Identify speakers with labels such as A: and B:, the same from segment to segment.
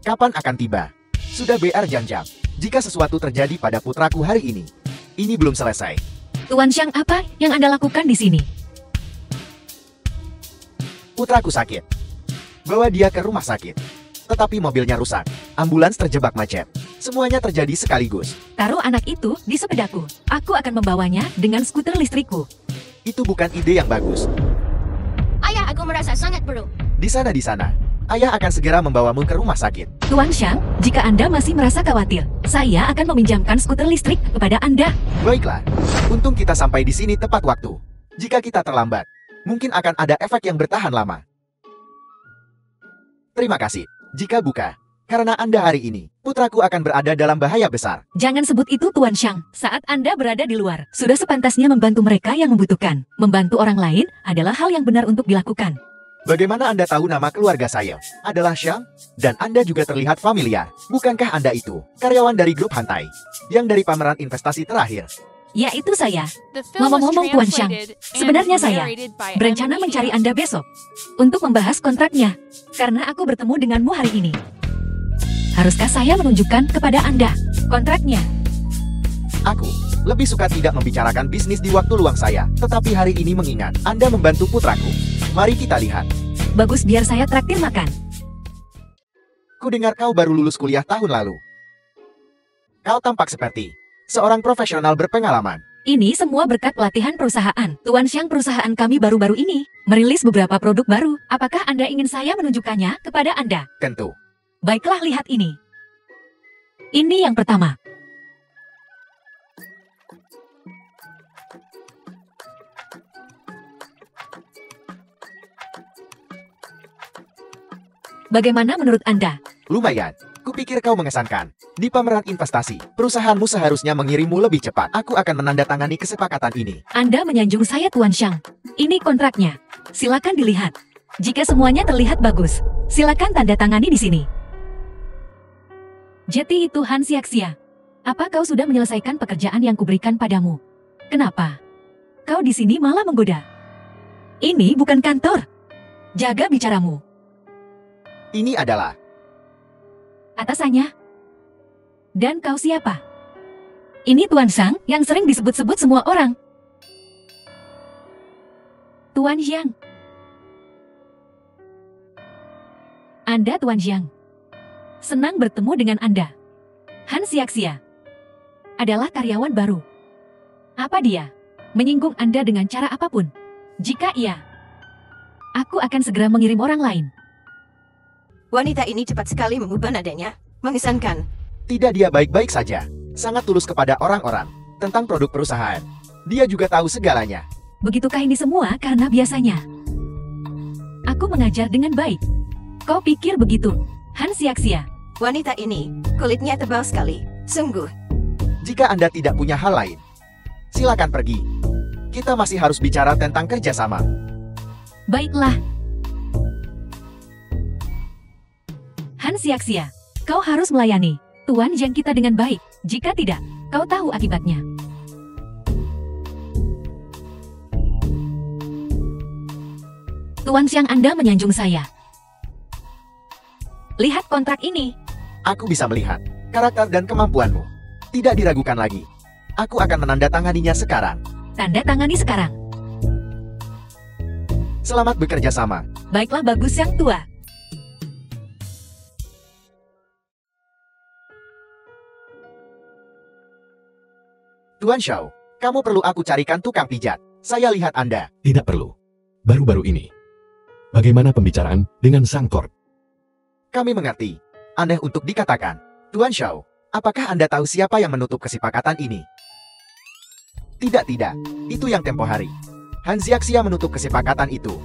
A: Kapan akan tiba? Sudah berjam-jam. Jika sesuatu terjadi pada putraku hari ini belum selesai.
B: Tuan Xiang, apa yang Anda lakukan di sini?
A: Putraku sakit. Bawa dia ke rumah sakit. Tetapi mobilnya rusak. Ambulans terjebak macet. Semuanya terjadi sekaligus.
B: Taruh anak itu di sepedaku. Aku akan membawanya dengan skuter listrikku.
A: Itu bukan ide yang bagus.
C: Ayah, aku merasa sangat buruk.
A: Di sana. Ayah akan segera membawamu ke rumah sakit.
B: Tuan Xiang, jika Anda masih merasa khawatir, saya akan meminjamkan skuter listrik kepada Anda.
A: Baiklah. Untung kita sampai di sini tepat waktu. Jika kita terlambat, mungkin akan ada efek yang bertahan lama. Terima kasih. Jika bukan karena Anda hari ini, putraku akan berada dalam bahaya besar.
B: Jangan sebut itu, Tuan Xiang. Saat Anda berada di luar, sudah sepantasnya membantu mereka yang membutuhkan. Membantu orang lain adalah hal yang benar untuk dilakukan.
A: Bagaimana Anda tahu nama keluarga saya? Adalah Xiang? Dan Anda juga terlihat familiar. Bukankah Anda itu karyawan dari grup Hantai? Yang dari pameran investasi terakhir?
B: Ya, itu saya. Ngomong-ngomong, Tuan Xiang, sebenarnya saya berencana mencari Anda besok untuk membahas kontraknya. Karena aku bertemu denganmu hari ini. Haruskah saya menunjukkan kepada Anda kontraknya?
A: Aku lebih suka tidak membicarakan bisnis di waktu luang saya. Tetapi hari ini mengingat Anda membantu putraku. Mari kita lihat.
B: Bagus, biar saya traktir makan.
A: Ku dengar kau baru lulus kuliah tahun lalu. Kau tampak seperti seorang profesional berpengalaman.
B: Ini semua berkat pelatihan perusahaan. Tuan Xiang, perusahaan kami baru-baru ini merilis beberapa produk baru. Apakah Anda ingin saya menunjukkannya kepada Anda?
A: Tentu.
B: Baiklah, lihat ini. Ini yang pertama. Bagaimana menurut Anda?
A: Lumayan. Kupikir kau mengesankan. Di pameran investasi, perusahaanmu seharusnya mengirimmu lebih cepat. Aku akan menandatangani kesepakatan ini.
B: Anda menyanjung saya, Tuan Xiang. Ini kontraknya. Silakan dilihat. Jika semuanya terlihat bagus, silakan tanda tangani di sini. Jadi itu Han Xiaxia. Apa kau sudah menyelesaikan pekerjaan yang kuberikan padamu? Kenapa? Kau di sini malah menggoda. Ini bukan kantor. Jaga bicaramu.
A: Ini adalah
B: atasannya. Dan kau siapa? Ini Tuan Xiang yang sering disebut-sebut semua orang. Tuan Xiang. Anda Tuan Xiang. Senang bertemu dengan Anda. Han Xiaxia adalah karyawan baru. Apa dia menyinggung Anda dengan cara apapun? Jika iya, aku akan segera mengirim orang lain.
D: Wanita ini cepat sekali mengubah nadanya. Mengesankan.
A: tidak dia baik-baik saja. Sangat tulus kepada orang-orang tentang produk perusahaan. Dia juga tahu segalanya.
B: Begitukah ini semua karena biasanya aku mengajar dengan baik? Kau pikir begitu, Han Xiaxia?
D: Wanita ini, kulitnya tebal sekali. Sungguh.
A: Jika Anda tidak punya hal lain, silakan pergi. Kita masih harus bicara tentang kerjasama.
B: Baiklah. Han Xiaxia, kau harus melayani Tuan Zhang kita dengan baik. Jika tidak, kau tahu akibatnya. Tuan Xiang, Anda menyanjung saya. Lihat kontrak ini.
A: Aku bisa melihat karakter dan kemampuanmu. Tidak diragukan lagi. Aku akan menandatanganinya sekarang.
B: Tanda tangani sekarang.
A: Selamat bekerja sama.
B: Baiklah, bagus yang tua.
A: Tuan Xiao, kamu perlu aku carikan tukang pijat. Saya lihat Anda.
E: Tidak perlu. Baru-baru ini. Bagaimana pembicaraan dengan Sang Kord?
A: Kami mengerti. Aneh untuk dikatakan. Tuan Xiao, apakah Anda tahu siapa yang menutup kesepakatan ini? Tidak. Itu yang tempo hari. Han Xiaxia menutup kesepakatan itu.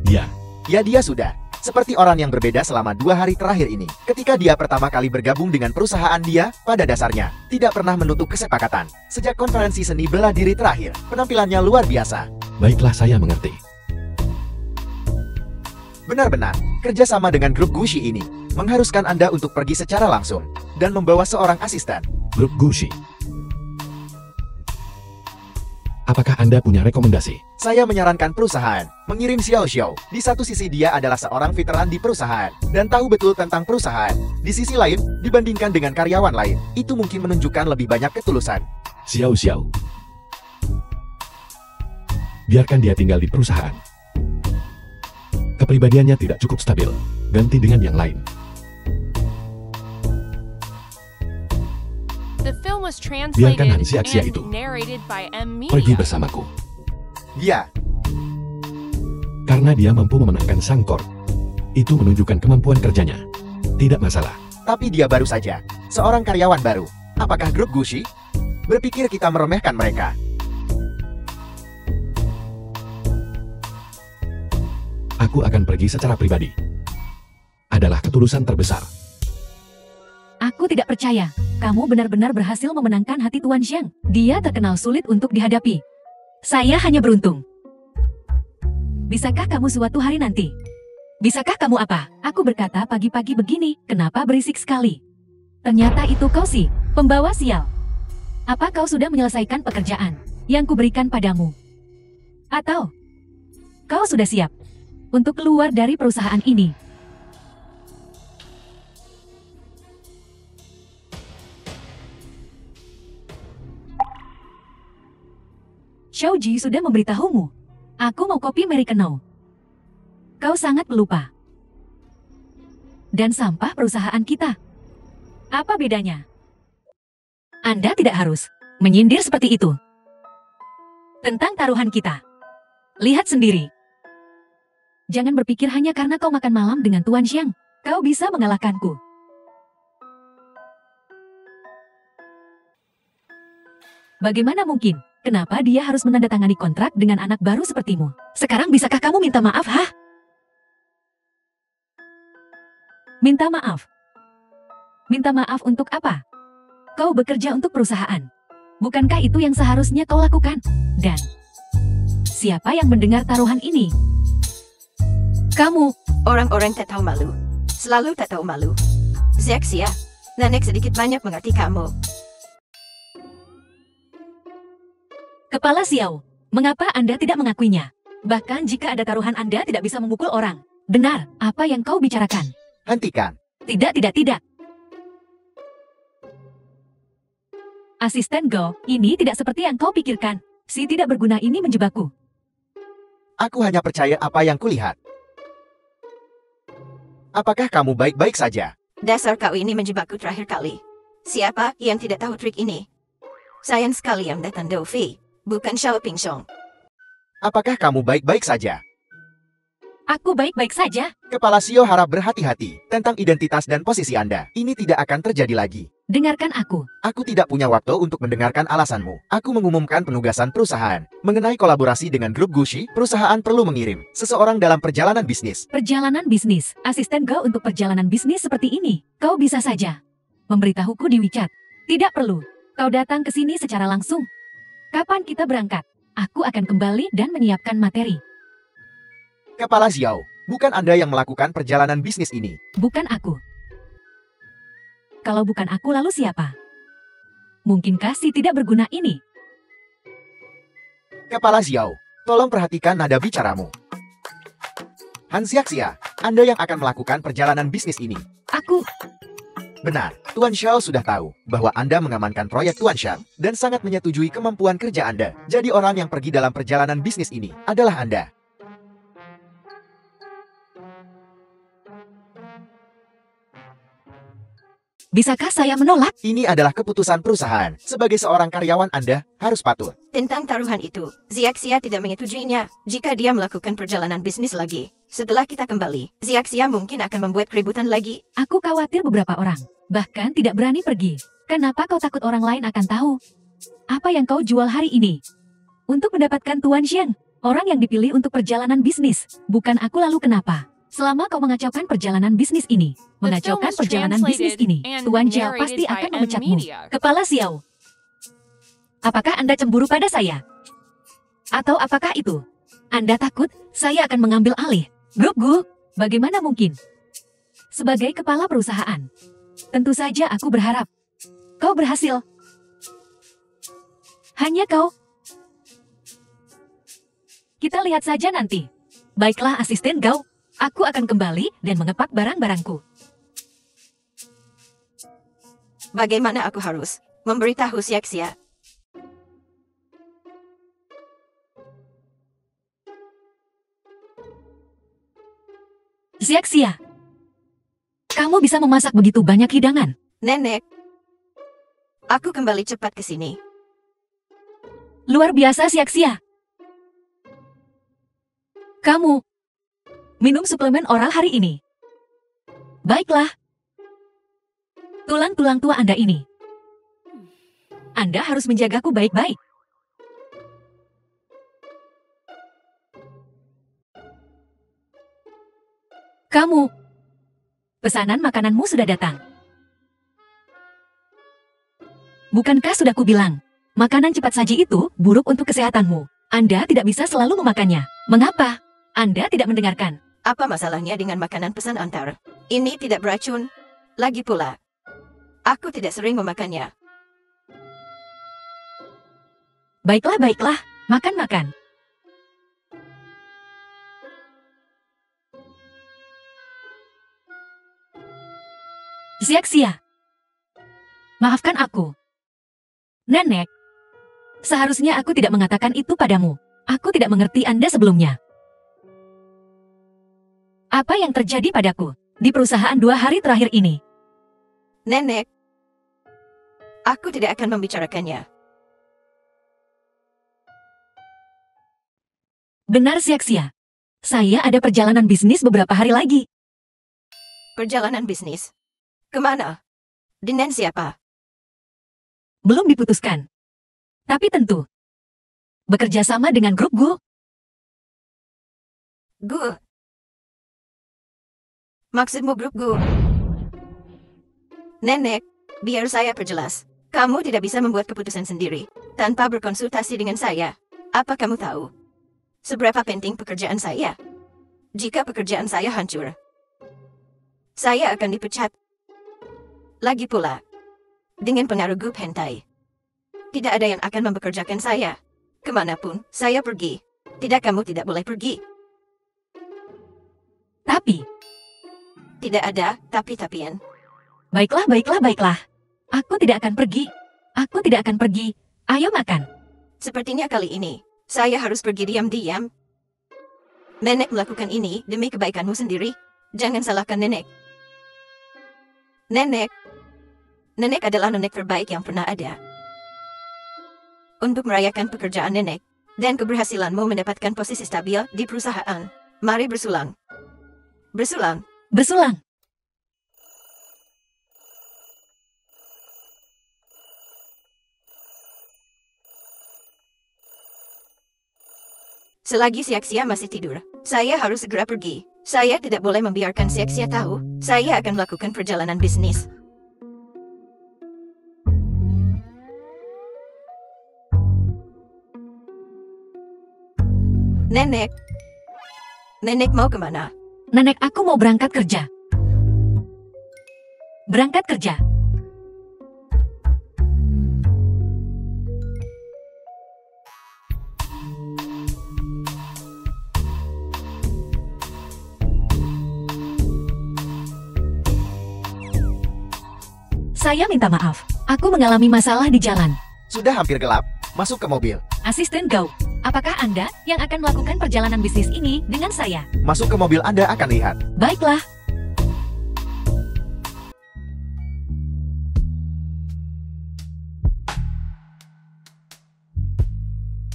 E: Ya.
A: Ya, dia sudah. Seperti orang yang berbeda selama 2 hari terakhir ini. Ketika dia pertama kali bergabung dengan perusahaan dia, pada dasarnya, tidak pernah menutup kesepakatan. Sejak konferensi seni bela diri terakhir, penampilannya luar biasa.
E: Baiklah, saya mengerti.
A: Benar-benar, kerjasama dengan grup Gushi ini mengharuskan Anda untuk pergi secara langsung dan membawa seorang asisten.
E: Grup Gushi. Apakah Anda punya rekomendasi?
A: Saya menyarankan perusahaan mengirim Xiao Xiao. Di satu sisi dia adalah seorang veteran di perusahaan dan tahu betul tentang perusahaan. Di sisi lain, dibandingkan dengan karyawan lain, itu mungkin menunjukkan lebih banyak ketulusan.
E: Xiao Xiao. Biarkan dia tinggal di perusahaan. Kepribadiannya tidak cukup stabil. Ganti dengan yang lain.
F: The film was
E: Biarkan
F: translated
E: Han Xiaxia itu
F: and narrated by M
E: pergi
F: Media.
E: bersamaku.
A: Dia,
E: Karena dia mampu memenangkan Sangkor. Itu menunjukkan kemampuan kerjanya. Tidak masalah.
A: tapi dia baru saja seorang karyawan baru. Apakah grup Gushi berpikir kita meremehkan mereka?
E: Aku akan pergi secara pribadi. Adalah ketulusan terbesar.
B: Aku tidak percaya. Kamu benar-benar berhasil memenangkan hati Tuan Xiang. Dia terkenal sulit untuk dihadapi. Saya hanya beruntung. Bisakah kamu suatu hari nanti? Bisakah kamu apa? Aku berkata pagi-pagi begini, kenapa berisik sekali? Ternyata itu kau sih, pembawa sial. Apa kau sudah menyelesaikan pekerjaan yang kuberikan padamu? Atau kau sudah siap untuk keluar dari perusahaan ini? Xiaoji sudah memberitahumu. Aku mau kopi Americano. Kau sangat pelupa. Dan sampah perusahaan kita. Apa bedanya? Anda tidak harus menyindir seperti itu. Tentang taruhan kita. Lihat sendiri. Jangan berpikir hanya karena kau makan malam dengan Tuan Xiang, kau bisa mengalahkanku. Bagaimana mungkin? Kenapa dia harus menandatangani kontrak dengan anak baru sepertimu? Sekarang bisakah kamu minta maaf, hah? Minta maaf? Minta maaf untuk apa? Kau bekerja untuk perusahaan. Bukankah itu yang seharusnya kau lakukan? Dan siapa yang mendengar taruhan ini? Kamu.
D: Orang-orang tak tahu malu. Selalu tak tahu malu. Xiaxia, nenek sedikit banyak mengerti kamu.
B: Kepala Xiao, mengapa Anda tidak mengakuinya? Bahkan jika ada taruhan Anda tidak bisa memukul orang. Benar, apa yang kau bicarakan?
A: Hentikan.
B: Tidak. Asisten Go, ini tidak seperti yang kau pikirkan. Si tidak berguna ini menjebakku.
A: Aku hanya percaya apa yang kulihat. Apakah kamu baik-baik saja?
D: Dasar kau ini menjebakku terakhir kali. Siapa yang tidak tahu trik ini? Sayang sekali yang datang Dovi, bukan Xiao Pingshong.
A: Apakah kamu baik-baik saja?
B: Aku baik-baik saja.
A: Kepala Xiao harap berhati-hati tentang identitas dan posisi Anda. Ini tidak akan terjadi lagi.
B: Dengarkan aku.
A: Aku tidak punya waktu untuk mendengarkan alasanmu. Aku mengumumkan penugasan perusahaan. Mengenai kolaborasi dengan grup Gushi, perusahaan perlu mengirim seseorang dalam perjalanan bisnis.
B: Perjalanan bisnis. Asisten Go untuk perjalanan bisnis seperti ini. Kau bisa saja memberitahuku di WeChat. Tidak perlu. Kau datang ke sini secara langsung. Kapan kita berangkat? Aku akan kembali dan menyiapkan materi.
A: Kepala Xiao, bukan Anda yang melakukan perjalanan bisnis ini.
B: Bukan aku. Kalau bukan aku lalu siapa? Mungkinkah si tidak berguna ini?
A: Kepala Xiao, tolong perhatikan nada bicaramu. Han Xiaxia, Anda yang akan melakukan perjalanan bisnis ini.
B: Aku.
A: Benar, Tuan Xiao sudah tahu bahwa Anda mengamankan proyek Tuan Xiang dan sangat menyetujui kemampuan kerja Anda. Jadi orang yang pergi dalam perjalanan bisnis ini adalah Anda.
B: Bisakah saya menolak?
A: Ini adalah keputusan perusahaan. Sebagai seorang karyawan Anda harus patuh.
D: Tentang taruhan itu, Xiaxia tidak menyetujuinya jika dia melakukan perjalanan bisnis lagi. Setelah kita kembali, Xiaxia mungkin akan membuat keributan lagi.
B: Aku khawatir beberapa orang, bahkan tidak berani pergi. Kenapa kau takut orang lain akan tahu? Apa yang kau jual hari ini? Untuk mendapatkan Tuan Xiang, orang yang dipilih untuk perjalanan bisnis. Bukan aku lalu kenapa? Selama kau mengacaukan perjalanan bisnis ini, mengacaukan perjalanan bisnis ini, Tuan Xiao pasti akan memecatmu. Kepala Xiao, apakah Anda cemburu pada saya? Atau apakah itu? Anda takut saya akan mengambil alih grup Gu? Bagaimana mungkin? Sebagai kepala perusahaan, tentu saja aku berharap kau berhasil. Hanya kau. Kita lihat saja nanti. Baiklah asisten Gao, aku akan kembali dan mengepak barang-barangku.
D: Bagaimana aku harus memberitahu Xiaxia?
B: Xiaxia, kamu bisa memasak begitu banyak hidangan.
D: Nenek, aku kembali cepat ke sini.
B: Luar biasa Xiaxia. Kamu minum suplemen oral hari ini. Baiklah. Tulang-tulang tua Anda ini. Anda harus menjagaku baik-baik. Kamu, pesanan makananmu sudah datang. Bukankah sudah kubilang, makanan cepat saji itu buruk untuk kesehatanmu. Anda tidak bisa selalu memakannya. Mengapa? Anda tidak mendengarkan.
D: Apa masalahnya dengan makanan pesan antar? Ini tidak beracun. Lagi pula, aku tidak sering memakannya.
B: Baiklah, baiklah. Makan-makan. Xiaxia, maafkan aku. Nenek, seharusnya aku tidak mengatakan itu padamu. Aku tidak mengerti Anda sebelumnya. Apa yang terjadi padaku di perusahaan 2 hari terakhir ini?
D: Nenek, aku tidak akan membicarakannya.
B: Benar Xiaxia, saya ada perjalanan bisnis beberapa hari lagi.
D: Perjalanan bisnis? Kemana? Dengan siapa?
B: Belum diputuskan. Tapi tentu. Bekerja sama dengan grup Gu.
D: Gu? Maksudmu grup Gu? Nenek, biar saya perjelas. Kamu tidak bisa membuat keputusan sendiri tanpa berkonsultasi dengan saya. Apa kamu tahu seberapa penting pekerjaan saya? Jika pekerjaan saya hancur, saya akan dipecat. Lagi pula, dengan pengaruh grup hentai, tidak ada yang akan mempekerjakan saya. Kemanapun saya pergi, kamu tidak boleh pergi.
B: Tapi,
D: tidak ada tapi-tapian.
B: Baiklah, baiklah, baiklah. Aku tidak akan pergi. Aku tidak akan pergi. Ayo makan.
D: Sepertinya kali ini, saya harus pergi diam-diam. Nenek melakukan ini demi kebaikanmu sendiri. Jangan salahkan nenek. Nenek adalah nenek terbaik yang pernah ada. Untuk merayakan pekerjaan nenek dan keberhasilanmu mendapatkan posisi stabil di perusahaan, mari bersulang. Bersulang.
B: Bersulang.
D: Selagi Xiaxia masih tidur, saya harus segera pergi. Saya tidak boleh membiarkan Xiaxia tahu. Saya akan melakukan perjalanan bisnis. Nenek mau kemana?
B: Nenek aku mau berangkat kerja. Berangkat kerja. Saya minta maaf. Aku mengalami masalah di jalan.
A: Sudah hampir gelap, masuk ke mobil.
B: Asisten Gao, apakah Anda yang akan melakukan perjalanan bisnis ini dengan saya?
A: Masuk ke mobil Anda akan lihat.
B: Baiklah.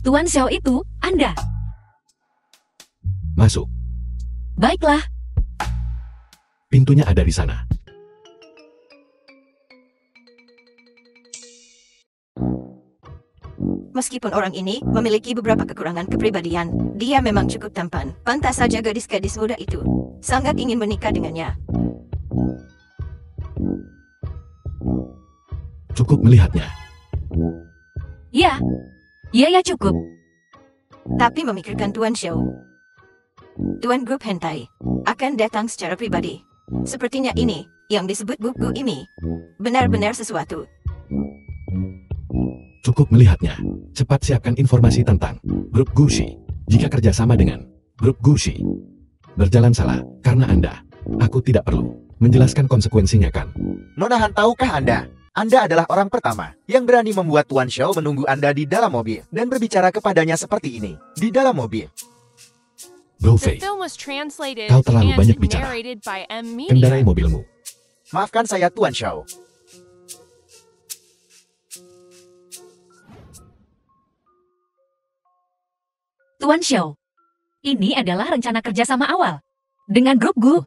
B: Tuan Xiao itu, Anda.
E: Masuk.
B: Baiklah.
E: Pintunya ada di sana.
D: Meskipun orang ini memiliki beberapa kekurangan kepribadian, dia memang cukup tampan. Pantas saja gadis-gadis muda itu sangat ingin menikah dengannya.
E: Cukup melihatnya.
B: Ya. Ya cukup.
D: Tapi memikirkan Tuan Xiao, Tuan grup hentai, akan datang secara pribadi. Sepertinya ini, yang disebut buku ini, benar-benar sesuatu.
E: Cukup melihatnya. Cepat siapkan informasi tentang grup Gushi. Jika kerjasama dengan grup Gucci berjalan salah karena Anda, aku tidak perlu menjelaskan konsekuensinya kan?
A: Nona Han, tahukah Anda? Anda adalah orang pertama yang berani membuat Tuan Xiao menunggu Anda di dalam mobil dan berbicara kepadanya seperti ini di dalam mobil.
F: The
E: Gofei,
F: film was translated
E: kau terlalu
F: and
E: banyak bicara.
F: narrated by M
E: Kendarai
F: Media.
E: mobilmu.
A: Maafkan saya Tuan Xiao.
B: Tuan Xiao, ini adalah rencana kerjasama awal dengan grup Gu.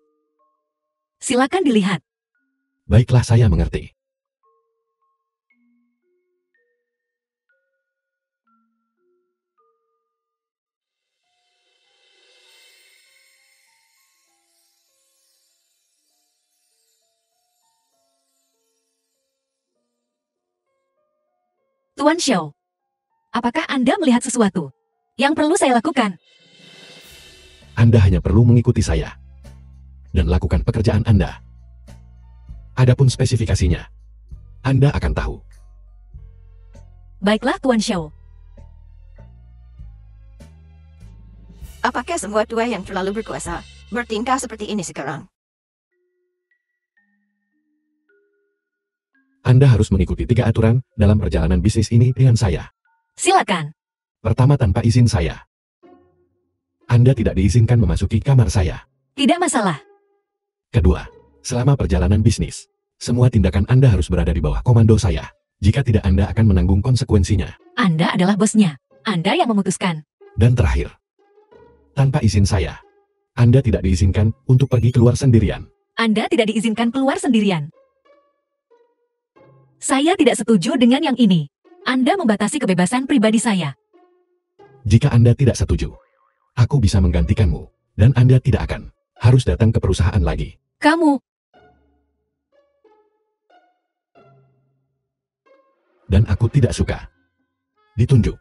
B: Silakan dilihat.
E: Baiklah, saya mengerti.
B: Tuan Xiao, apakah Anda melihat sesuatu yang perlu saya lakukan?
E: Anda hanya perlu mengikuti saya dan lakukan pekerjaan Anda. Adapun spesifikasinya, Anda akan tahu.
B: Baiklah Tuan Xiao.
D: Apakah semua tua yang terlalu berkuasa bertingkah seperti ini sekarang?
E: Anda harus mengikuti 3 aturan dalam perjalanan bisnis ini dengan saya.
B: Silakan.
E: Pertama, tanpa izin saya. Anda tidak diizinkan memasuki kamar saya.
B: Tidak masalah.
E: Kedua, selama perjalanan bisnis, semua tindakan Anda harus berada di bawah komando saya. Jika tidak, Anda akan menanggung konsekuensinya.
B: Anda adalah bosnya. Anda yang memutuskan.
E: Dan terakhir, tanpa izin saya, Anda tidak diizinkan untuk pergi keluar sendirian.
B: Anda tidak diizinkan keluar sendirian. Saya tidak setuju dengan yang ini. Anda membatasi kebebasan pribadi saya.
E: Jika Anda tidak setuju, aku bisa menggantikanmu, dan Anda tidak akan harus datang ke perusahaan lagi.
B: Kamu,
E: Dan aku tidak suka ditunjuk.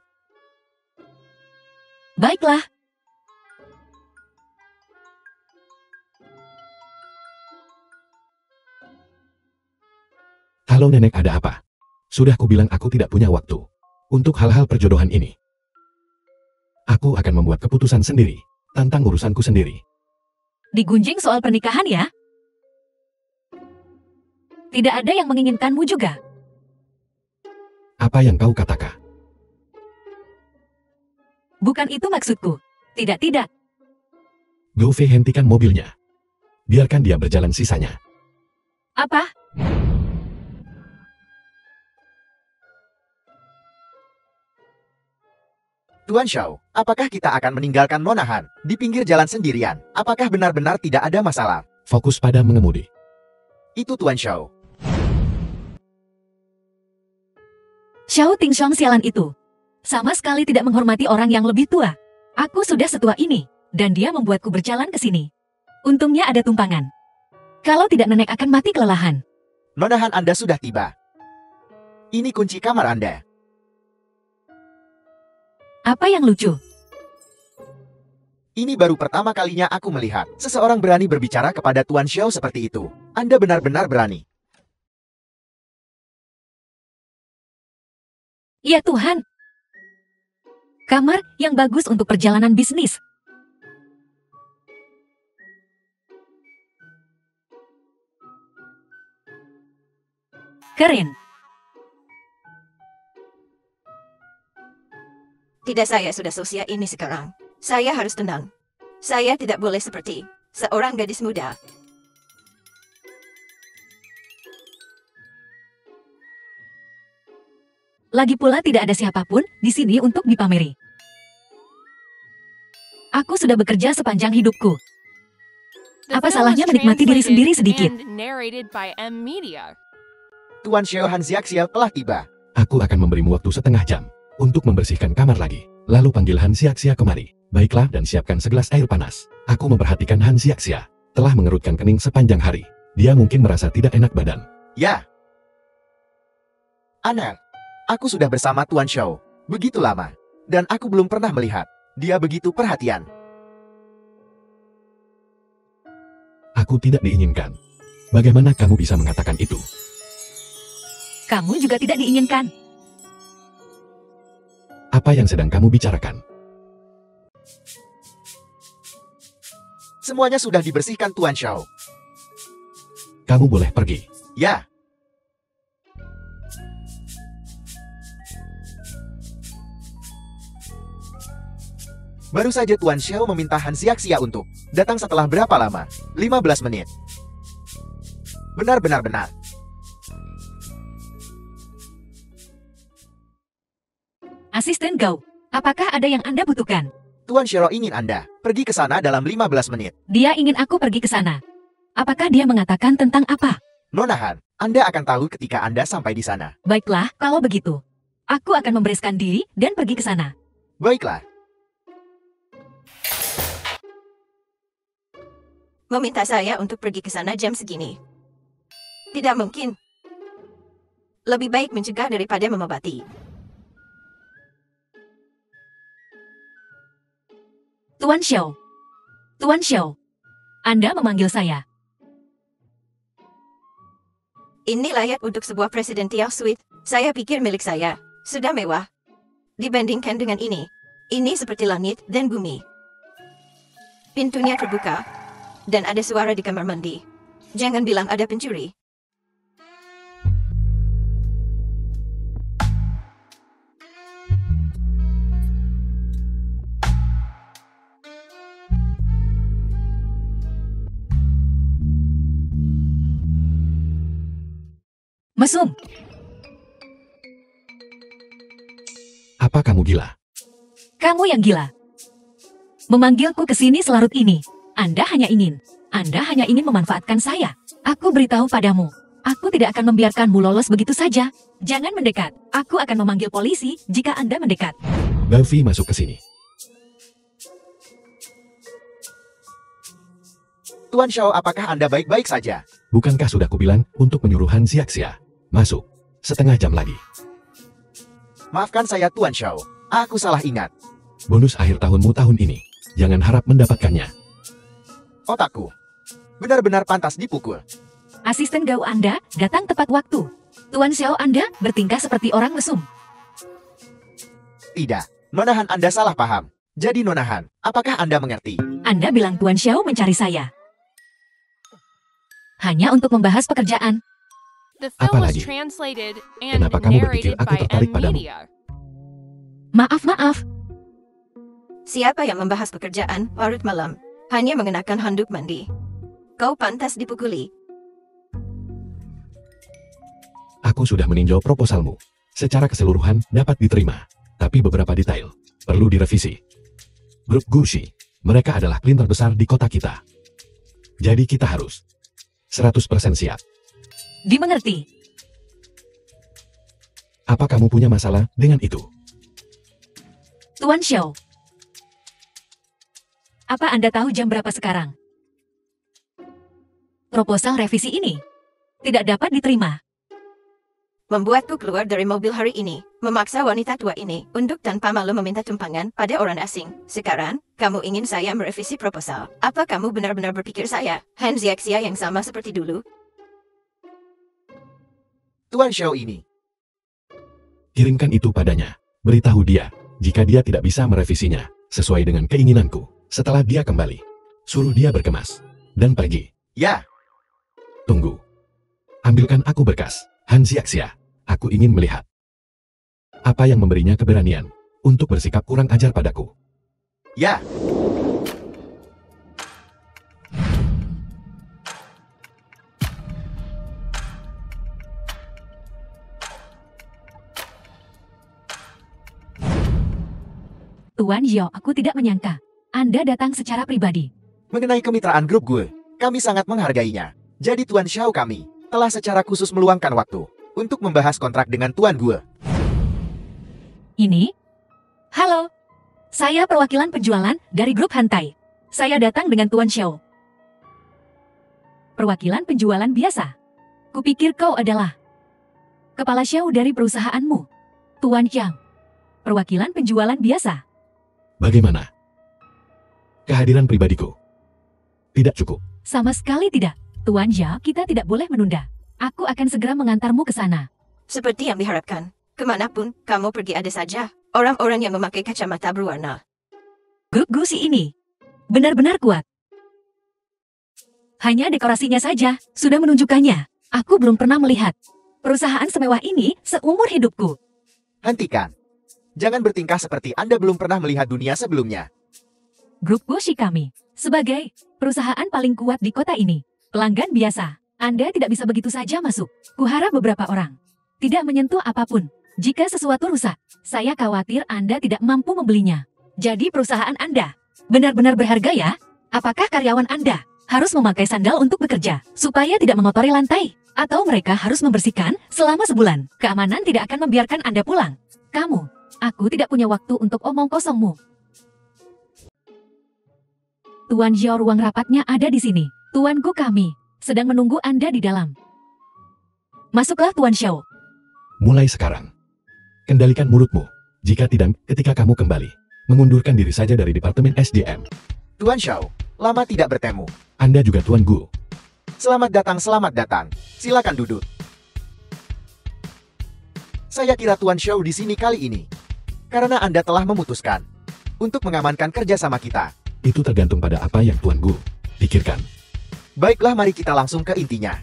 B: baiklah.
E: Halo nenek, ada apa? Sudah kubilang aku tidak punya waktu untuk hal-hal perjodohan ini. Aku akan membuat keputusan sendiri tentang urusanku sendiri.
B: Digunjing soal pernikahan ya? Tidak ada yang menginginkanmu juga.
E: Apa yang kau katakan?
B: Bukan itu maksudku. Tidak.
E: Gofei, hentikan mobilnya. Biarkan dia berjalan sisanya.
B: Apa?
A: Tuan Xiao, apakah kita akan meninggalkan Nona Han di pinggir jalan sendirian? Apakah benar-benar tidak ada masalah?
E: Fokus pada mengemudi.
A: Itu Tuan Xiao.
B: Xiao Tingxiong sialan itu. Sama sekali tidak menghormati orang yang lebih tua. Aku sudah setua ini, dan dia membuatku berjalan ke sini. Untungnya ada tumpangan. Kalau tidak nenek akan mati kelelahan.
A: Nona Han, Anda sudah tiba. Ini kunci kamar Anda.
B: Apa yang lucu?
A: Ini baru pertama kalinya aku melihat seseorang berani berbicara kepada Tuan Xiao seperti itu. Anda benar-benar berani.
B: Ya Tuhan. Kamar yang bagus untuk perjalanan bisnis. Keren.
D: Tidak, saya sudah seusia ini sekarang. Saya harus tenang. Saya tidak boleh seperti seorang gadis muda.
B: Lagi pula tidak ada siapapun di sini untuk dipameri. Aku sudah bekerja sepanjang hidupku.
F: The
B: Apa
F: film
B: salahnya
F: was
B: menikmati diri
F: translated
B: sendiri sedikit?
F: and narrated by M Media.
A: Tuan Xiao Han Xiaxia telah tiba.
E: Aku akan memberimu waktu setengah jam untuk membersihkan kamar lagi. Lalu panggil Han Xiaxia kemari. Baiklah, dan siapkan segelas air panas. Aku memperhatikan Han Xiaxia telah mengerutkan kening sepanjang hari. Dia mungkin merasa tidak enak badan.
A: Ya. Anel, aku sudah bersama Tuan Xiao begitu lama, dan aku belum pernah melihat dia begitu perhatian.
E: Aku tidak diinginkan. Bagaimana kamu bisa mengatakan itu?
B: Kamu juga tidak diinginkan.
E: Apa yang sedang kamu bicarakan?
A: Semuanya sudah dibersihkan Tuan Xiao.
E: Kamu boleh pergi.
A: Ya. Baru saja Tuan Xiao meminta Han Xiaxia untuk datang setelah berapa lama? 15 menit. Benar.
B: Asisten Gao, apakah ada yang Anda butuhkan?
A: Tuan Xiao ingin Anda pergi ke sana dalam 15 menit.
B: Dia ingin aku pergi ke sana. Apakah dia mengatakan tentang apa?
A: Nona Han, Anda akan tahu ketika Anda sampai di sana.
B: Baiklah, kalau begitu. Aku akan membereskan diri dan pergi ke sana.
A: Baiklah.
D: Meminta saya untuk pergi ke sana jam segini. Tidak mungkin. Lebih baik mencegah daripada mengobati.
B: Tuan Xiao, Anda memanggil saya.
D: Ini layak untuk sebuah presidential suite. Saya pikir milik saya. Sudah mewah. Dibandingkan dengan ini seperti langit dan bumi. Pintunya terbuka. Dan ada suara di kamar mandi. Jangan bilang ada pencuri.
B: Mesum,
E: Apa kamu gila?
B: kamu yang gila. Memanggilku ke sini selarut ini. Anda hanya ingin memanfaatkan saya. Aku beritahu padamu, aku tidak akan membiarkanmu lolos begitu saja. Jangan mendekat. Aku akan memanggil polisi jika Anda mendekat.
E: Balfi masuk ke sini.
A: Tuan Xiao, apakah Anda baik-baik saja?
E: Bukankah sudah kubilang untuk menyuruh Han Xiaxia masuk setengah jam lagi?
A: Maafkan saya Tuan Xiao. Aku salah ingat.
E: Bonus akhir tahunmu tahun ini. Jangan harap mendapatkannya.
A: Otakku benar-benar pantas dipukul.
B: Asisten Gao Anda datang tepat waktu. Tuan Xiao Anda bertingkah seperti orang mesum.
A: Tidak, Nona Han, Anda salah paham. Jadi Nona Han, apakah Anda mengerti?
B: Anda bilang Tuan Xiao mencari saya. Hanya untuk membahas pekerjaan.
F: The
E: Apa
F: film was
E: lagi?
F: translated and
E: Kenapa kamu berpikir
F: narrated
E: aku
F: by
E: tertarik
F: M
E: padamu?
F: Media.
B: Maaf.
D: Siapa yang membahas pekerjaan larut malam? Hanya mengenakan handuk mandi. Kau pantas dipukuli.
E: Aku sudah meninjau proposalmu. Secara keseluruhan dapat diterima. Tapi beberapa detail perlu direvisi. Grup Gushi, mereka adalah klien terbesar di kota kita. Jadi kita harus 100% siap.
B: Dimengerti.
E: Apa kamu punya masalah dengan itu?
B: Tuan Xiao. Apa Anda tahu jam berapa sekarang? Proposal revisi ini tidak dapat diterima.
D: Membuatku keluar dari mobil hari ini. Memaksa wanita tua ini untuk tanpa malu meminta tumpangan pada orang asing. Sekarang, kamu ingin saya merevisi proposal. Apa kamu benar-benar berpikir saya Han Xiaxia yang sama seperti dulu?
A: Tuan Xiao ini.
E: Kirimkan itu padanya. Beritahu dia, jika dia tidak bisa merevisinya, sesuai dengan keinginanku. Setelah dia kembali, suruh dia berkemas dan pergi.
A: Ya,
E: Tunggu. Ambilkan aku berkas. Han Xiaxia, aku ingin melihat. Apa yang memberinya keberanian untuk bersikap kurang ajar padaku?
A: ya.
B: Tuan Xiao, aku tidak menyangka. Anda datang secara pribadi.
A: Mengenai kemitraan grup gue, kami sangat menghargainya. Jadi Tuan Xiao kami telah secara khusus meluangkan waktu untuk membahas kontrak dengan Tuan gue.
B: Ini? Halo. Saya perwakilan penjualan dari grup Hantai. Saya datang dengan Tuan Xiao. Perwakilan penjualan biasa. Kupikir kau adalah kepala Xiao dari perusahaanmu. Tuan Yang. Perwakilan penjualan biasa.
E: Bagaimana? Kehadiran pribadiku tidak cukup.
B: Sama sekali tidak. Tuan Xiao, kita tidak boleh menunda. Aku akan segera mengantarmu ke sana.
D: Seperti yang diharapkan. Kemanapun kamu pergi ada saja orang-orang yang memakai kacamata berwarna.
B: Grup Gusi ini benar-benar kuat. Hanya dekorasinya saja sudah menunjukkannya. Aku belum pernah melihat perusahaan semewah ini seumur hidupku.
A: Hentikan. Jangan bertingkah seperti Anda belum pernah melihat dunia sebelumnya.
B: Grup Goshikami sebagai perusahaan paling kuat di kota ini. Pelanggan biasa. Anda tidak bisa begitu saja masuk. Kuharap beberapa orang tidak menyentuh apapun. Jika sesuatu rusak, saya khawatir Anda tidak mampu membelinya. Jadi perusahaan Anda benar-benar berharga ya? Apakah karyawan Anda harus memakai sandal untuk bekerja supaya tidak mengotori lantai? Atau mereka harus membersihkan selama sebulan? Keamanan tidak akan membiarkan Anda pulang. Aku tidak punya waktu untuk omong kosongmu. Tuan Zhao, ruang rapatnya ada di sini. Tuanku, kami sedang menunggu Anda di dalam. Masuklah Tuan Zhao.
E: Mulai sekarang, kendalikan mulutmu. Jika tidak, ketika kamu kembali, mengundurkan diri saja dari Departemen SDM.
A: Tuan Zhao, lama tidak bertemu.
E: Anda juga Tuan Gu.
A: Selamat datang, selamat datang. Silakan duduk. Saya kira Tuan Zhao di sini kali ini karena Anda telah memutuskan untuk mengamankan kerjasama kita.
E: Itu tergantung pada apa yang Tuan Gu pikirkan.
A: Baiklah, mari kita langsung ke intinya.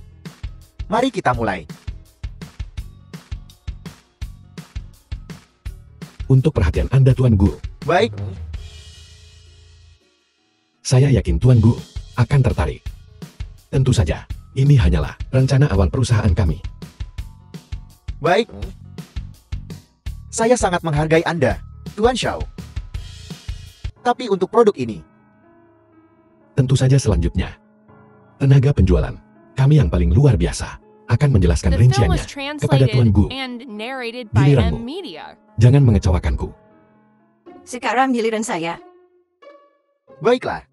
A: Mari kita mulai.
E: Untuk perhatian Anda Tuan Gu,
A: Baik,
E: saya yakin Tuan Gu akan tertarik. Tentu saja, ini hanyalah rencana awal perusahaan kami.
A: baik. Saya sangat menghargai Anda, Tuan Zhao. Tapi untuk produk ini,
E: Tentu saja selanjutnya, tenaga penjualan kami yang paling luar biasa akan menjelaskan
F: The film
E: rinciannya
F: was
E: kepada Tuan
F: translated
E: Gu.
F: and narrated by
E: Giliranmu.
F: M Media.
E: Jangan mengecewakanku.
D: Sekarang giliran saya.
A: baiklah.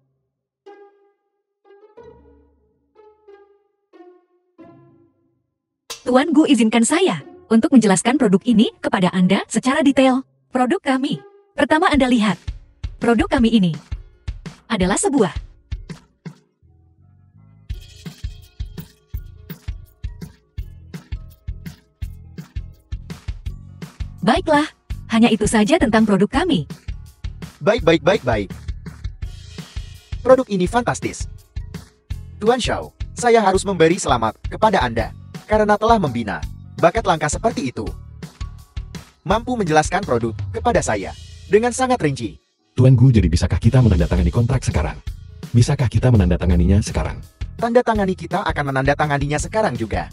B: Tuan Gu, izinkan saya untuk menjelaskan produk ini kepada Anda secara detail. Produk kami. Pertama Anda lihat. Produk kami ini adalah sebuah baiklah, hanya itu saja tentang produk kami.
A: Baik. Produk ini fantastis. Tuan Zhao, saya harus memberi selamat kepada Anda karena telah membina bakat langka seperti itu. Mampu menjelaskan produk kepada saya dengan sangat rinci.
E: Tuan Gu, jadi bisakah kita menandatangani kontrak sekarang? Bisakah kita menandatanganinya sekarang?
A: Tanda tangani kita akan menandatanganinya sekarang juga.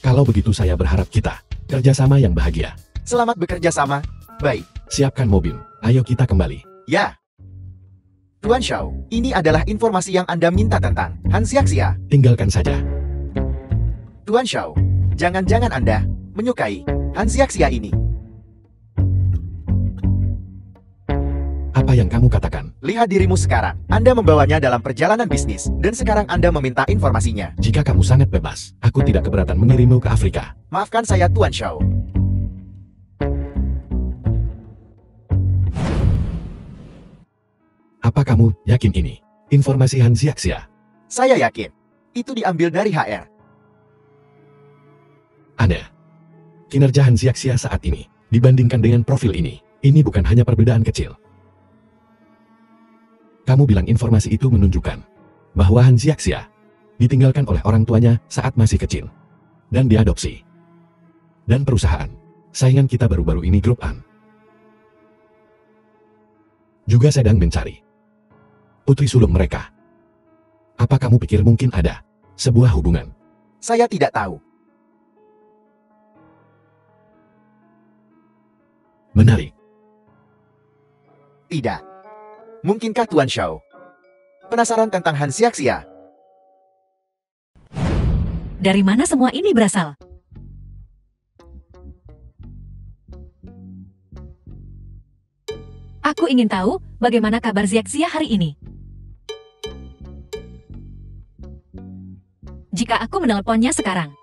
E: Kalau begitu saya berharap kita kerjasama yang bahagia.
A: Selamat bekerja sama. Baik,
E: Siapkan mobil, ayo kita kembali.
A: ya. Tuan Zhao, ini adalah informasi yang Anda minta tentang Han Xiaxia.
E: Tinggalkan saja.
A: Tuan Zhao, jangan-jangan Anda menyukai Han Xiaxia ini.
E: Apa yang kamu katakan?
A: Lihat dirimu sekarang. Anda membawanya dalam perjalanan bisnis, dan sekarang Anda meminta informasinya.
E: Jika kamu sangat bebas, aku tidak keberatan mengirimmu ke Afrika.
A: Maafkan saya, Tuan Zhao.
E: Apa kamu yakin ini informasi Han Xiaxia?
A: Saya yakin itu diambil dari HR.
E: Anda, kinerja Han Xiaxia saat ini dibandingkan dengan profil ini bukan hanya perbedaan kecil. Kamu bilang informasi itu menunjukkan bahwa Han Xiaxia ditinggalkan oleh orang tuanya saat masih kecil dan diadopsi. Dan perusahaan saingan kita baru-baru ini, Grup An, juga sedang mencari putri sulung mereka. Apa kamu pikir mungkin ada sebuah hubungan?
A: Saya tidak tahu.
E: Menarik.
A: Tidak. Mungkinkah Tuan Zhao penasaran tentang Han Xiaxia?
B: Dari mana semua ini berasal? Aku ingin tahu bagaimana kabar Xiaxia hari ini. Jika aku menelponnya sekarang,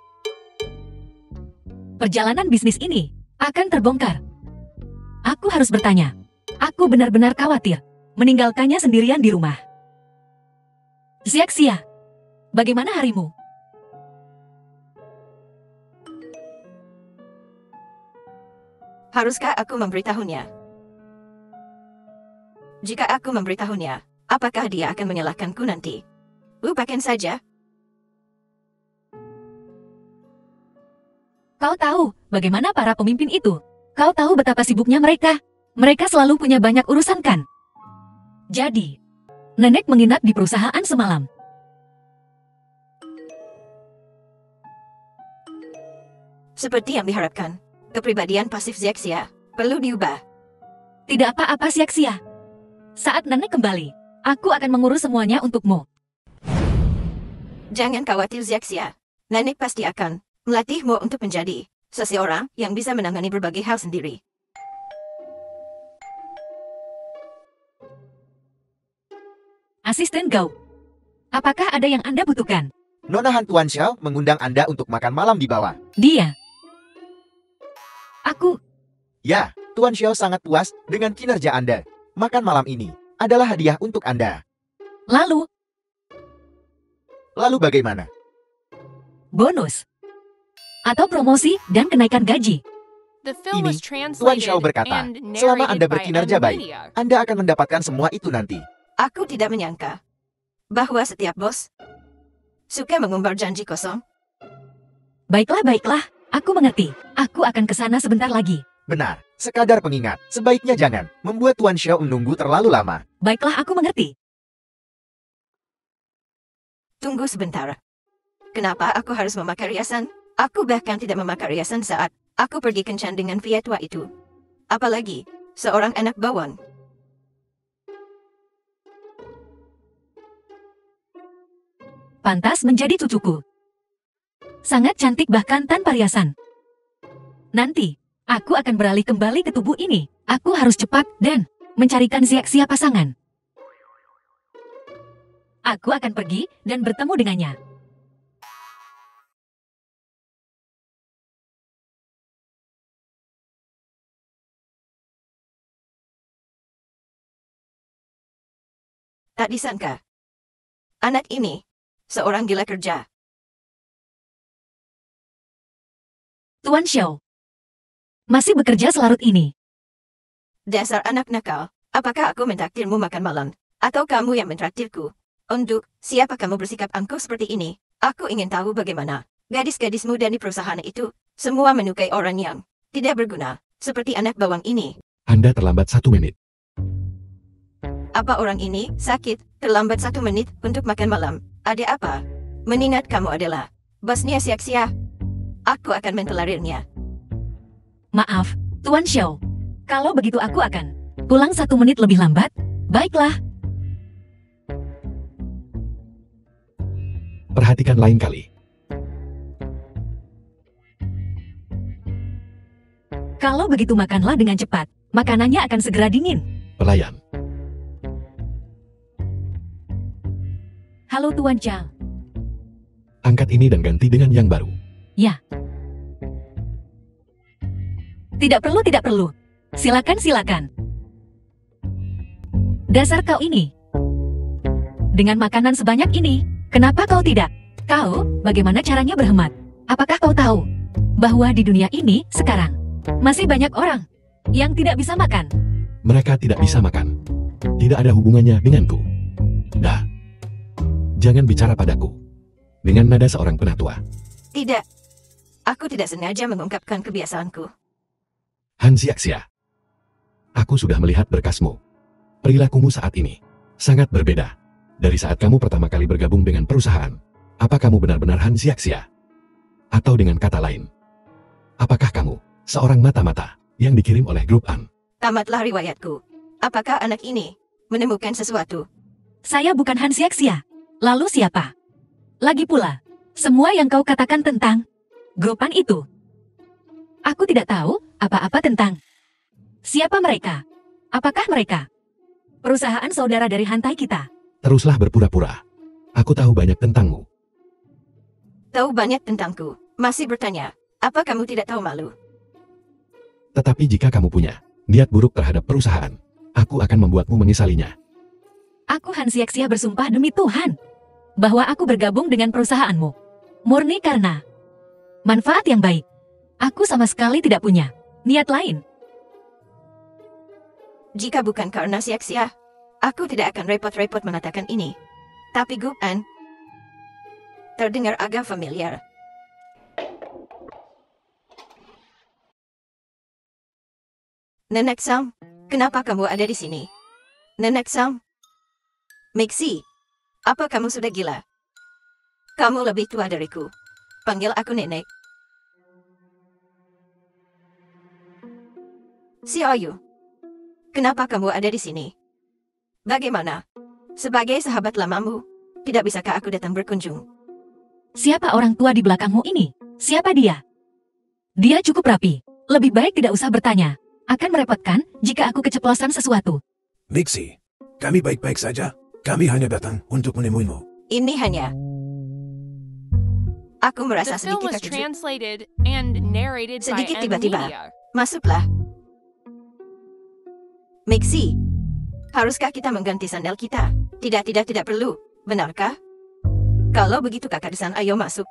B: perjalanan bisnis ini akan terbongkar. Aku harus bertanya. Aku benar-benar khawatir meninggalkannya sendirian di rumah. Xiaxia, bagaimana harimu?
D: Haruskah aku memberitahunya? Jika aku memberitahunya, apakah dia akan menyalahkanku nanti? Lupakan saja.
B: Kau tahu bagaimana para pemimpin itu? Kau tahu betapa sibuknya mereka? Mereka selalu punya banyak urusan kan? Jadi, nenek menginap di perusahaan semalam.
D: Seperti yang diharapkan, kepribadian pasif Xiaxia perlu diubah.
B: Tidak apa-apa Xiaxia. Saat nenek kembali, aku akan mengurus semuanya untukmu.
D: Jangan khawatir Xiaxia. Nenek pasti akan melatihmu untuk menjadi seseorang yang bisa menangani berbagai hal sendiri.
B: Asisten Gao, apakah ada yang Anda butuhkan?
A: Nona Han Tuan Xiao mengundang Anda untuk makan malam di bawah.
B: Dia. Aku.
A: Ya, Tuan Xiao sangat puas dengan kinerja Anda. Makan malam ini adalah hadiah untuk Anda.
B: Lalu,
A: Lalu bagaimana?
B: bonus. Atau promosi dan kenaikan gaji.
F: The film
A: Ini,
F: was
A: Tuan
F: translated
A: Xiao berkata,
F: and
A: selama
F: narrated
A: Anda
F: by
A: berkinerja baik,
F: Media.
A: Anda akan mendapatkan semua itu nanti.
D: Aku tidak menyangka bahwa setiap bos suka mengumbar janji kosong.
B: Baiklah, baiklah. Aku mengerti. Aku akan ke sana sebentar lagi.
A: Benar, sekadar pengingat, sebaiknya jangan membuat Tuan Xiao menunggu terlalu lama.
B: Baiklah, aku mengerti.
D: Tunggu sebentar. Kenapa aku harus memakai riasan? Aku bahkan tidak memakai riasan saat aku pergi kencan dengan pria tua itu. Apalagi seorang anak bawang.
B: Pantas menjadi cucuku. Sangat cantik bahkan tanpa riasan. Nanti, aku akan beralih kembali ke tubuh ini. Aku harus cepat dan mencarikan Xiaxia pasangan. Aku akan pergi dan bertemu dengannya.
D: Tak disangka. Anak ini seorang gila kerja.
B: Tuan Xiao. Masih bekerja selarut ini.
D: Dasar anak nakal. Apakah aku mentraktirmu makan malam? Atau kamu yang mentraktirku? Untuk siapa kamu bersikap angkuh seperti ini? Aku ingin tahu bagaimana gadis-gadis muda di perusahaan itu semua menyukai orang yang tidak berguna, seperti anak bawang ini.
E: Anda terlambat 1 menit.
D: Apa orang ini sakit? Terlambat 1 menit untuk makan malam. Ada apa? Mengingat kamu adalah bosnya Xiaxia. Aku akan mentolerirnya.
B: Maaf, Tuan Xiao. Kalau begitu aku akan pulang 1 menit lebih lambat. Baiklah.
E: Perhatikan lain kali.
B: Kalau begitu makanlah dengan cepat. Makanannya akan segera dingin.
E: Pelayan.
B: Halo Tuan Xiao.
E: Angkat ini dan ganti dengan yang baru.
B: Ya. Tidak perlu, tidak perlu. Silakan, silakan. Dasar kau ini. Dengan makanan sebanyak ini, kenapa kau tidak? Kau, bagaimana caranya berhemat? Apakah kau tahu bahwa di dunia ini sekarang masih banyak orang yang tidak bisa makan?
E: Mereka tidak bisa makan. Tidak ada hubungannya denganku. Dah. Jangan bicara padaku. Dengan nada seorang penatua.
D: Tidak. Aku tidak sengaja mengungkapkan kebiasaanku.
E: Han Xiaxia. Aku sudah melihat berkasmu. Perilakumu saat ini sangat berbeda dari saat kamu pertama kali bergabung dengan perusahaan. Apa kamu benar-benar Han Xiaxia? Atau dengan kata lain, apakah kamu seorang mata-mata yang dikirim oleh grup An?
D: Tamatlah riwayatku. Apakah anak ini menemukan sesuatu?
B: Saya bukan Han Xiaxia. Lalu siapa? Lagi pula, semua yang kau katakan tentang grupan itu, aku tidak tahu apa-apa tentang. Siapa mereka? Apakah mereka perusahaan saudara dari Hantai kita?
E: Teruslah berpura-pura. Aku tahu banyak tentangmu.
D: Tahu banyak tentangku. Masih bertanya. Apa kamu tidak tahu malu?
E: Tetapi jika kamu punya niat buruk terhadap perusahaan, aku akan membuatmu menyesalinya.
B: Aku Han Xiaxia bersumpah demi Tuhan bahwa aku bergabung dengan perusahaanmu murni karena manfaat yang baik. Aku sama sekali tidak punya niat lain.
D: Jika bukan karena Xiaxia, Aku tidak akan repot-repot mengatakan ini. Tapi Gupan terdengar agak familiar. Nenek Sam, kenapa kamu ada di sini? Nenek Sam? Mixi, apa kamu sudah gila? Kamu lebih tua dariku. Panggil aku nenek. Si Ayu, kenapa kamu ada di sini? Bagaimana? Sebagai sahabat lamamu, tidak bisakah aku datang berkunjung?
B: Siapa orang tua di belakangmu ini? Siapa dia? Dia cukup rapi. Lebih baik tidak usah bertanya. Akan merepotkan jika aku keceplosan sesuatu.
G: Mixi, kami baik-baik saja. Kami hanya datang untuk menemuimu.
D: Ini hanya... Aku
F: The
D: merasa
F: film
D: sedikit
F: was
D: terkejut.
F: translated and narrated by
D: Sedikit
F: M
D: tiba-tiba.
F: Media.
D: Masuklah. Mixi, haruskah kita mengganti sandal kita? Tidak perlu. Benarkah? Kalau begitu kakak desan, ayo masuk.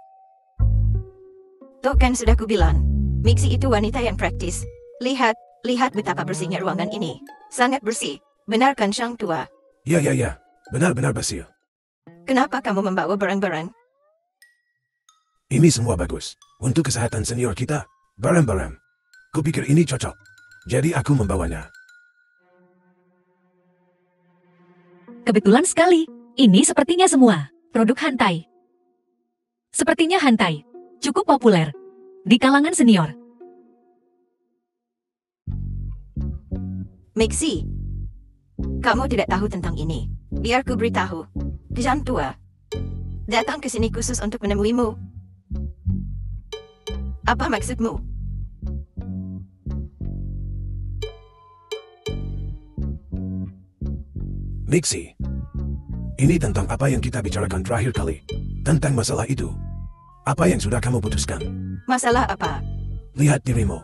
D: Tuh kan sudah kubilang. Mixi itu wanita yang praktis. Lihat betapa bersihnya ruangan ini. Sangat bersih. Benar kan Sang Tua?
G: Ya. Benar-benar bersih.
D: Kenapa kamu membawa barang-barang?
G: Ini semua bagus. Untuk kesehatan senior kita. Barang-barang. Kupikir ini cocok. Jadi aku membawanya.
B: Kebetulan sekali. Ini sepertinya semua produk Hantai. Sepertinya Hantai cukup populer di kalangan senior.
D: Mixi, kamu tidak tahu tentang ini. Biar ku beritahu. Sang Tua datang ke sini khusus untuk menemuimu. Apa maksudmu?
G: Mixi, ini tentang apa yang kita bicarakan terakhir kali. Tentang masalah itu. Apa yang sudah kamu putuskan?
D: Masalah apa?
G: Lihat dirimu.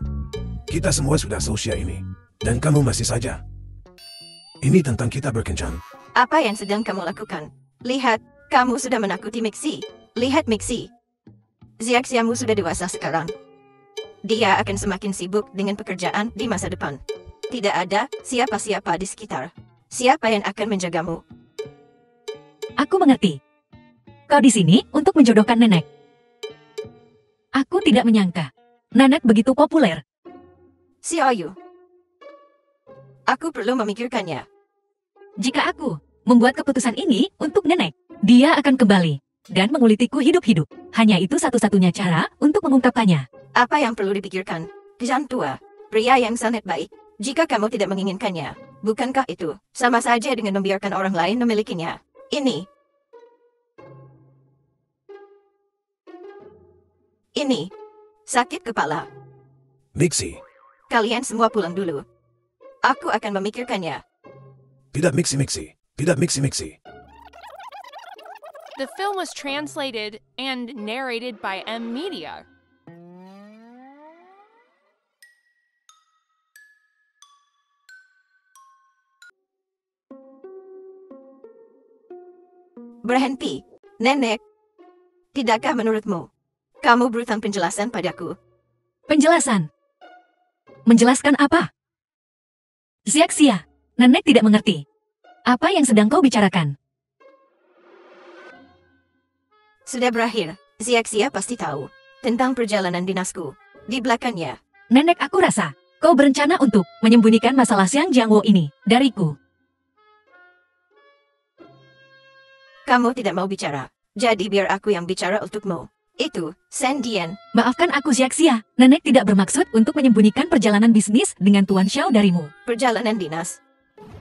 G: Kita semua sudah seusia ini. Dan kamu masih saja. Ini tentang kita berkencan.
D: Apa yang sedang kamu lakukan? Lihat, kamu sudah menakuti Mixi. Lihat Mixi. Ziaxiamu sudah dewasa sekarang. Dia akan semakin sibuk dengan pekerjaan di masa depan. Tidak ada siapa-siapa di sekitar. Siapa yang akan menjagamu?
B: Aku mengerti. Kau di sini untuk menjodohkan Nenek. Aku tidak menyangka Nenek begitu populer.
D: Si Ayu. Aku perlu memikirkannya.
B: Jika aku membuat keputusan ini untuk Nenek, dia akan kembali dan mengulitiku hidup-hidup. Hanya itu satu-satunya cara untuk mengungkapkannya.
D: Apa yang perlu dipikirkan? Sang Tua, pria yang sangat baik. Jika kamu tidak menginginkannya, bukankah itu sama saja dengan membiarkan orang lain memilikinya? Ini sakit kepala.
G: Mixi,
D: Kalian semua pulang dulu. Aku akan memikirkannya.
G: tidak Mixi. Tidak Mixi.
F: The film was translated and narrated by M Media.
D: Berhenti, Nenek. Tidakkah menurutmu kamu berutang penjelasan padaku?
B: Penjelasan. Menjelaskan apa? Ziaxia, Nenek tidak mengerti. Apa yang sedang kau bicarakan?
D: Sudah berakhir. Ziaxia pasti tahu tentang perjalanan dinasku. Di belakangnya,
B: Nenek, aku rasa kau berencana untuk menyembunyikan masalah Xiang Jiangwo ini dariku.
D: kamu tidak mau bicara. Jadi biar aku yang bicara untukmu. Itu, Sandian.
B: Maafkan aku Ziaxia, Nenek tidak bermaksud untuk menyembunyikan perjalanan bisnis dengan Tuan Xiao darimu.
D: Perjalanan dinas.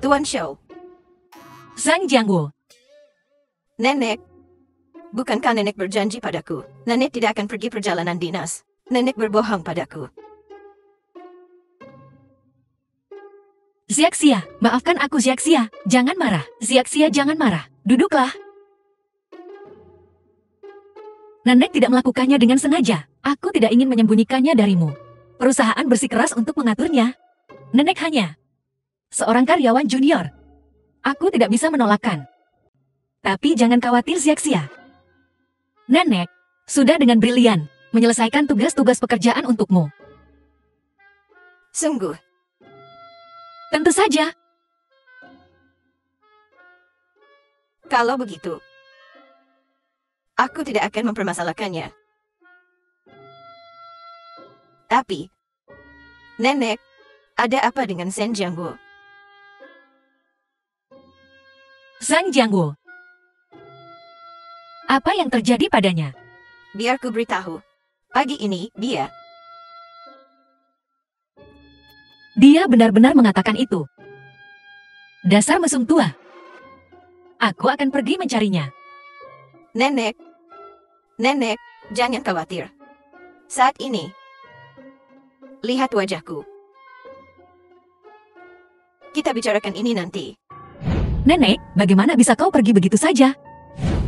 D: Tuan Xiao.
B: Xiang Jiangwo,
D: Nenek. Bukankah Nenek berjanji padaku? Nenek tidak akan pergi perjalanan dinas. Nenek berbohong padaku.
B: Ziaxia, maafkan aku Ziaxia, jangan marah. Ziaxia, jangan marah. Duduklah. Nenek tidak melakukannya dengan sengaja. Aku tidak ingin menyembunyikannya darimu. Perusahaan bersikeras untuk mengaturnya. Nenek hanya seorang karyawan junior. Aku tidak bisa menolakkan. Tapi jangan khawatir Ziaxia. Nenek sudah dengan brilian menyelesaikan tugas-tugas pekerjaan untukmu.
D: Sungguh.
B: Tentu saja.
D: Kalau begitu, aku tidak akan mempermasalahkannya. Tapi, Nenek, ada apa dengan Shen Jiangguo?
B: Zhang Jiangguo. Apa yang terjadi padanya?
D: Biar ku beritahu. Pagi ini, dia
B: benar-benar mengatakan itu. Dasar mesum tua. Aku akan pergi mencarinya.
D: Nenek, jangan khawatir. Saat ini, lihat wajahku. Kita bicarakan ini nanti.
B: Nenek, bagaimana bisa kau pergi begitu saja?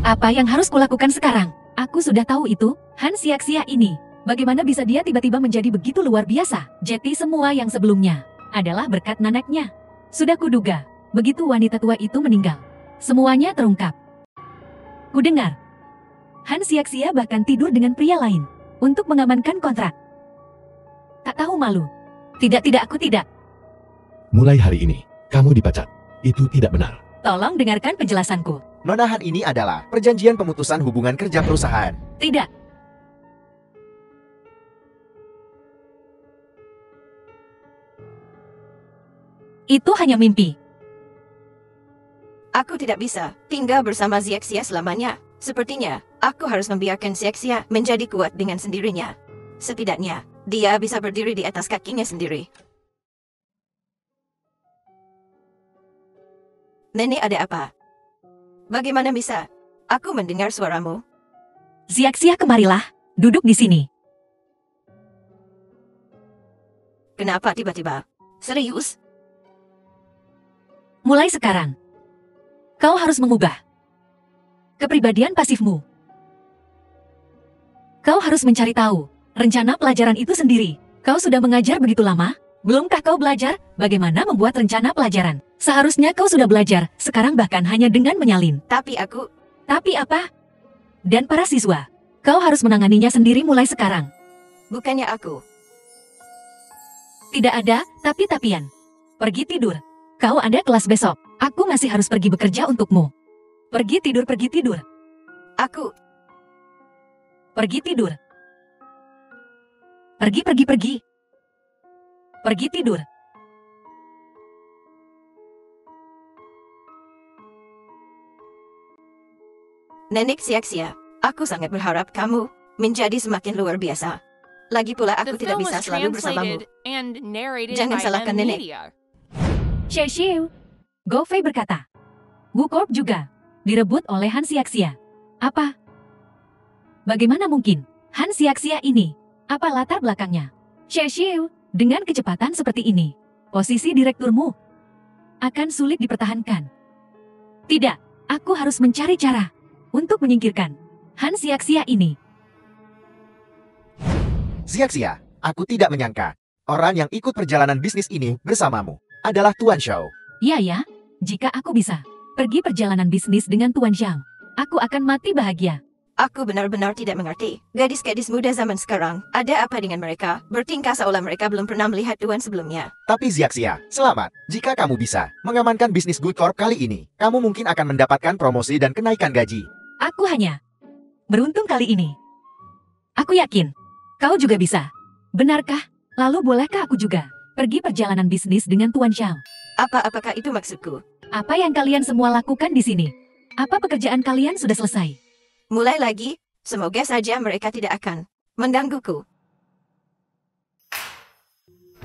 B: Apa yang harus kulakukan sekarang? Aku sudah tahu itu, Han Xiaxia ini. Bagaimana bisa dia tiba-tiba menjadi begitu luar biasa? Jadi semua yang sebelumnya adalah berkat neneknya. Sudah kuduga, begitu wanita tua itu meninggal, semuanya terungkap. Kudengar, Han Xiaxia bahkan tidur dengan pria lain untuk mengamankan kontrak. Tak tahu malu. Tidak, aku tidak.
E: Mulai hari ini, kamu dipecat. Itu tidak benar.
B: Tolong dengarkan penjelasanku.
A: Nona Han ini adalah perjanjian pemutusan hubungan kerja perusahaan.
B: Tidak. Itu hanya mimpi.
D: Aku tidak bisa tinggal bersama Xiaxia selamanya. Sepertinya, aku harus membiarkan Xiaxia menjadi kuat dengan sendirinya. Setidaknya, dia bisa berdiri di atas kakinya sendiri. Nenek, ada apa? Bagaimana bisa aku mendengar suaramu?
B: Xiaxia, kemarilah. Duduk di sini.
D: Kenapa tiba-tiba? Serius?
B: Mulai sekarang, kau harus mengubah kepribadian pasifmu. Kau harus mencari tahu rencana pelajaran itu sendiri. Kau sudah mengajar begitu lama? Belumkah kau belajar bagaimana membuat rencana pelajaran? Seharusnya kau sudah belajar, sekarang bahkan hanya dengan menyalin.
D: Tapi
B: apa? Dan para siswa, kau harus menanganinya sendiri mulai sekarang.
D: bukannya aku.
B: Tidak ada tapi-tapian. Pergi tidur. Kau ada kelas besok. Aku masih harus pergi bekerja untukmu. Pergi tidur.
D: Aku,
B: Pergi tidur. Pergi. Pergi tidur.
D: Nenek Xiaxia, aku sangat berharap kamu menjadi semakin luar biasa. Lagi pula aku
F: The
D: tidak
F: film
D: bisa
F: was
D: selalu bersamamu.
F: translated and narrated
D: Jangan
F: by
D: salahkan
F: M
D: nenek.
F: Media.
B: Xiu. Go Fei berkata. Gu Corp juga direbut oleh Han Xiaxia. Apa? Bagaimana mungkin? Han Xiaxia ini, apa latar belakangnya? Xiu, dengan kecepatan seperti ini, posisi direkturmu akan sulit dipertahankan. Tidak, aku harus mencari cara untuk menyingkirkan Han Xiaxia ini.
A: Xiaxia, aku tidak menyangka orang yang ikut perjalanan bisnis ini bersamamu adalah Tuan Shao.
B: Ya, jika aku bisa pergi perjalanan bisnis dengan Tuan Zhang, aku akan mati bahagia.
D: Aku benar-benar tidak mengerti. Gadis-gadis muda zaman sekarang, ada apa dengan mereka? Bertingkah seolah mereka belum pernah melihat Tuan sebelumnya.
A: Tapi Xiaxia, selamat. Jika kamu bisa mengamankan bisnis Good Corp kali ini, kamu mungkin akan mendapatkan promosi dan kenaikan gaji.
B: Aku hanya beruntung kali ini. Aku yakin kau juga bisa. Benarkah? Lalu bolehkah aku juga pergi perjalanan bisnis dengan Tuan Zhang?
D: Apakah itu maksudku?
B: Apa yang kalian semua lakukan di sini? Apa pekerjaan kalian sudah selesai?
D: Mulai lagi, semoga saja mereka tidak akan menggangguku.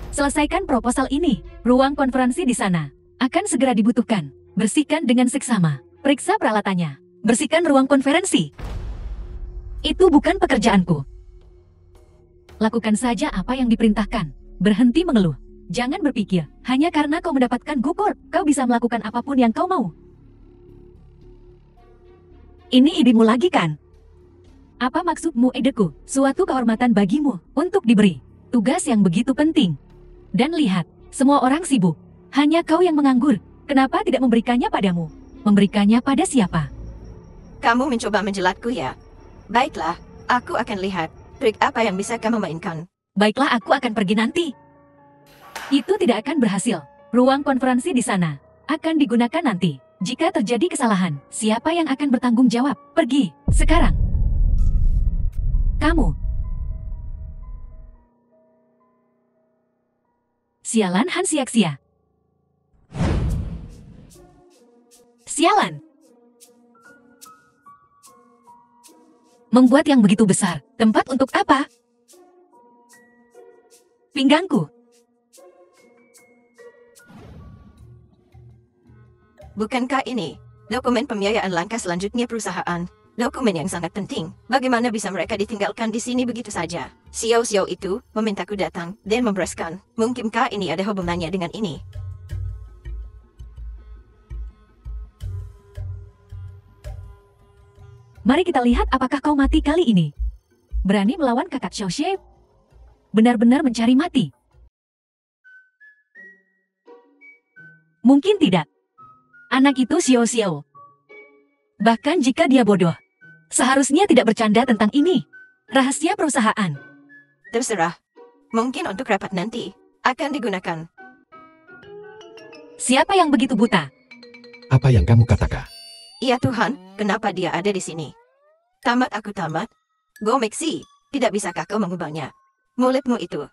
B: Selesaikan proposal ini. Ruang konferensi di sana akan segera dibutuhkan. Bersihkan dengan seksama. Periksa peralatannya. Bersihkan ruang konferensi. Itu bukan pekerjaanku. Lakukan saja apa yang diperintahkan. Berhenti mengeluh. Jangan berpikir, hanya karena kau mendapatkan Gu Corp, kau bisa melakukan apapun yang kau mau. Ini idemu lagi kan? Apa maksudmu, ideku? Suatu kehormatan bagimu untuk diberi tugas yang begitu penting. Dan lihat, semua orang sibuk. Hanya kau yang menganggur. Kenapa tidak memberikannya padamu? Memberikannya pada siapa?
D: Kamu mencoba menjelatku ya? Baiklah, aku akan lihat trik apa yang bisa kamu mainkan.
B: Baiklah, aku akan pergi nanti. Itu tidak akan berhasil. Ruang konferensi di sana akan digunakan nanti Jika terjadi kesalahan, siapa yang akan bertanggung jawab? Pergi, sekarang. Kamu. Sialan Han Siaksia. Sialan. Membuat yang begitu besar, tempat untuk apa? Pinggangku.
D: Bukankah ini dokumen pembiayaan langkah selanjutnya perusahaan? Dokumen yang sangat penting. Bagaimana bisa mereka ditinggalkan di sini begitu saja? Xiao itu memintaku datang dan membereskan. Mungkinkah ini ada hubungannya dengan ini?
B: Mari kita lihat apakah kau mati kali ini. Berani melawan kakak Xiao Xie? Benar-benar mencari mati. Mungkin tidak. Anak itu Xiao. Bahkan jika dia bodoh, seharusnya tidak bercanda tentang ini. Rahasia perusahaan.
D: Terserah. Mungkin untuk rapat nanti akan digunakan.
B: Siapa yang begitu buta?
E: Apa yang kamu katakan?
D: Ya Tuhan, kenapa dia ada di sini? Tamat aku tamat. Go Maxi, tidak bisakah kau mengubahnya? Mulutmu itu.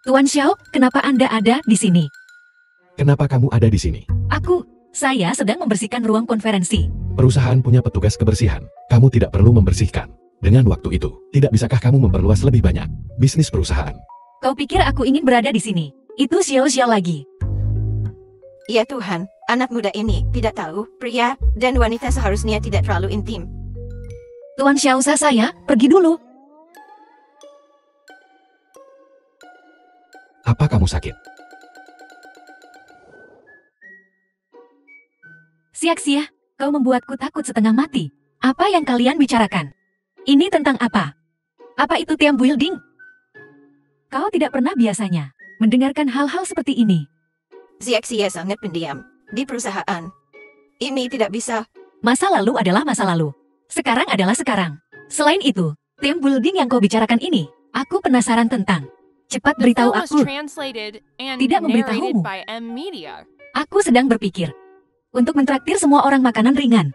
B: Tuan Xiao, kenapa Anda ada di sini?
E: Kenapa kamu ada di sini?
B: Saya sedang membersihkan ruang konferensi.
E: Perusahaan punya petugas kebersihan. Kamu tidak perlu membersihkan. Dengan waktu itu, tidak bisakah kamu memperluas lebih banyak bisnis perusahaan?
B: Kau pikir aku ingin berada di sini? Itu Xiao lagi.
D: Ya Tuhan, anak muda ini tidak tahu pria dan wanita seharusnya tidak terlalu intim.
B: Tuan Xiao saya, pergi dulu.
E: Apa kamu sakit?
B: Siaksia, kau membuatku takut setengah mati. Apa yang kalian bicarakan? Ini tentang apa? Apa itu team building? Kau tidak pernah biasanya mendengarkan hal-hal seperti ini.
D: Siaksia sangat pendiam di perusahaan. Ini tidak bisa.
B: Masa lalu adalah masa lalu. Sekarang adalah sekarang. Selain itu, team building yang kau bicarakan ini, aku penasaran tentang. Cepat
F: The
B: beritahu
F: film was
B: aku.
F: translated and
B: Tidak
F: narrated
B: memberitahumu.
F: by M Media.
B: Aku sedang berpikir. Untuk mentraktir semua orang makanan ringan.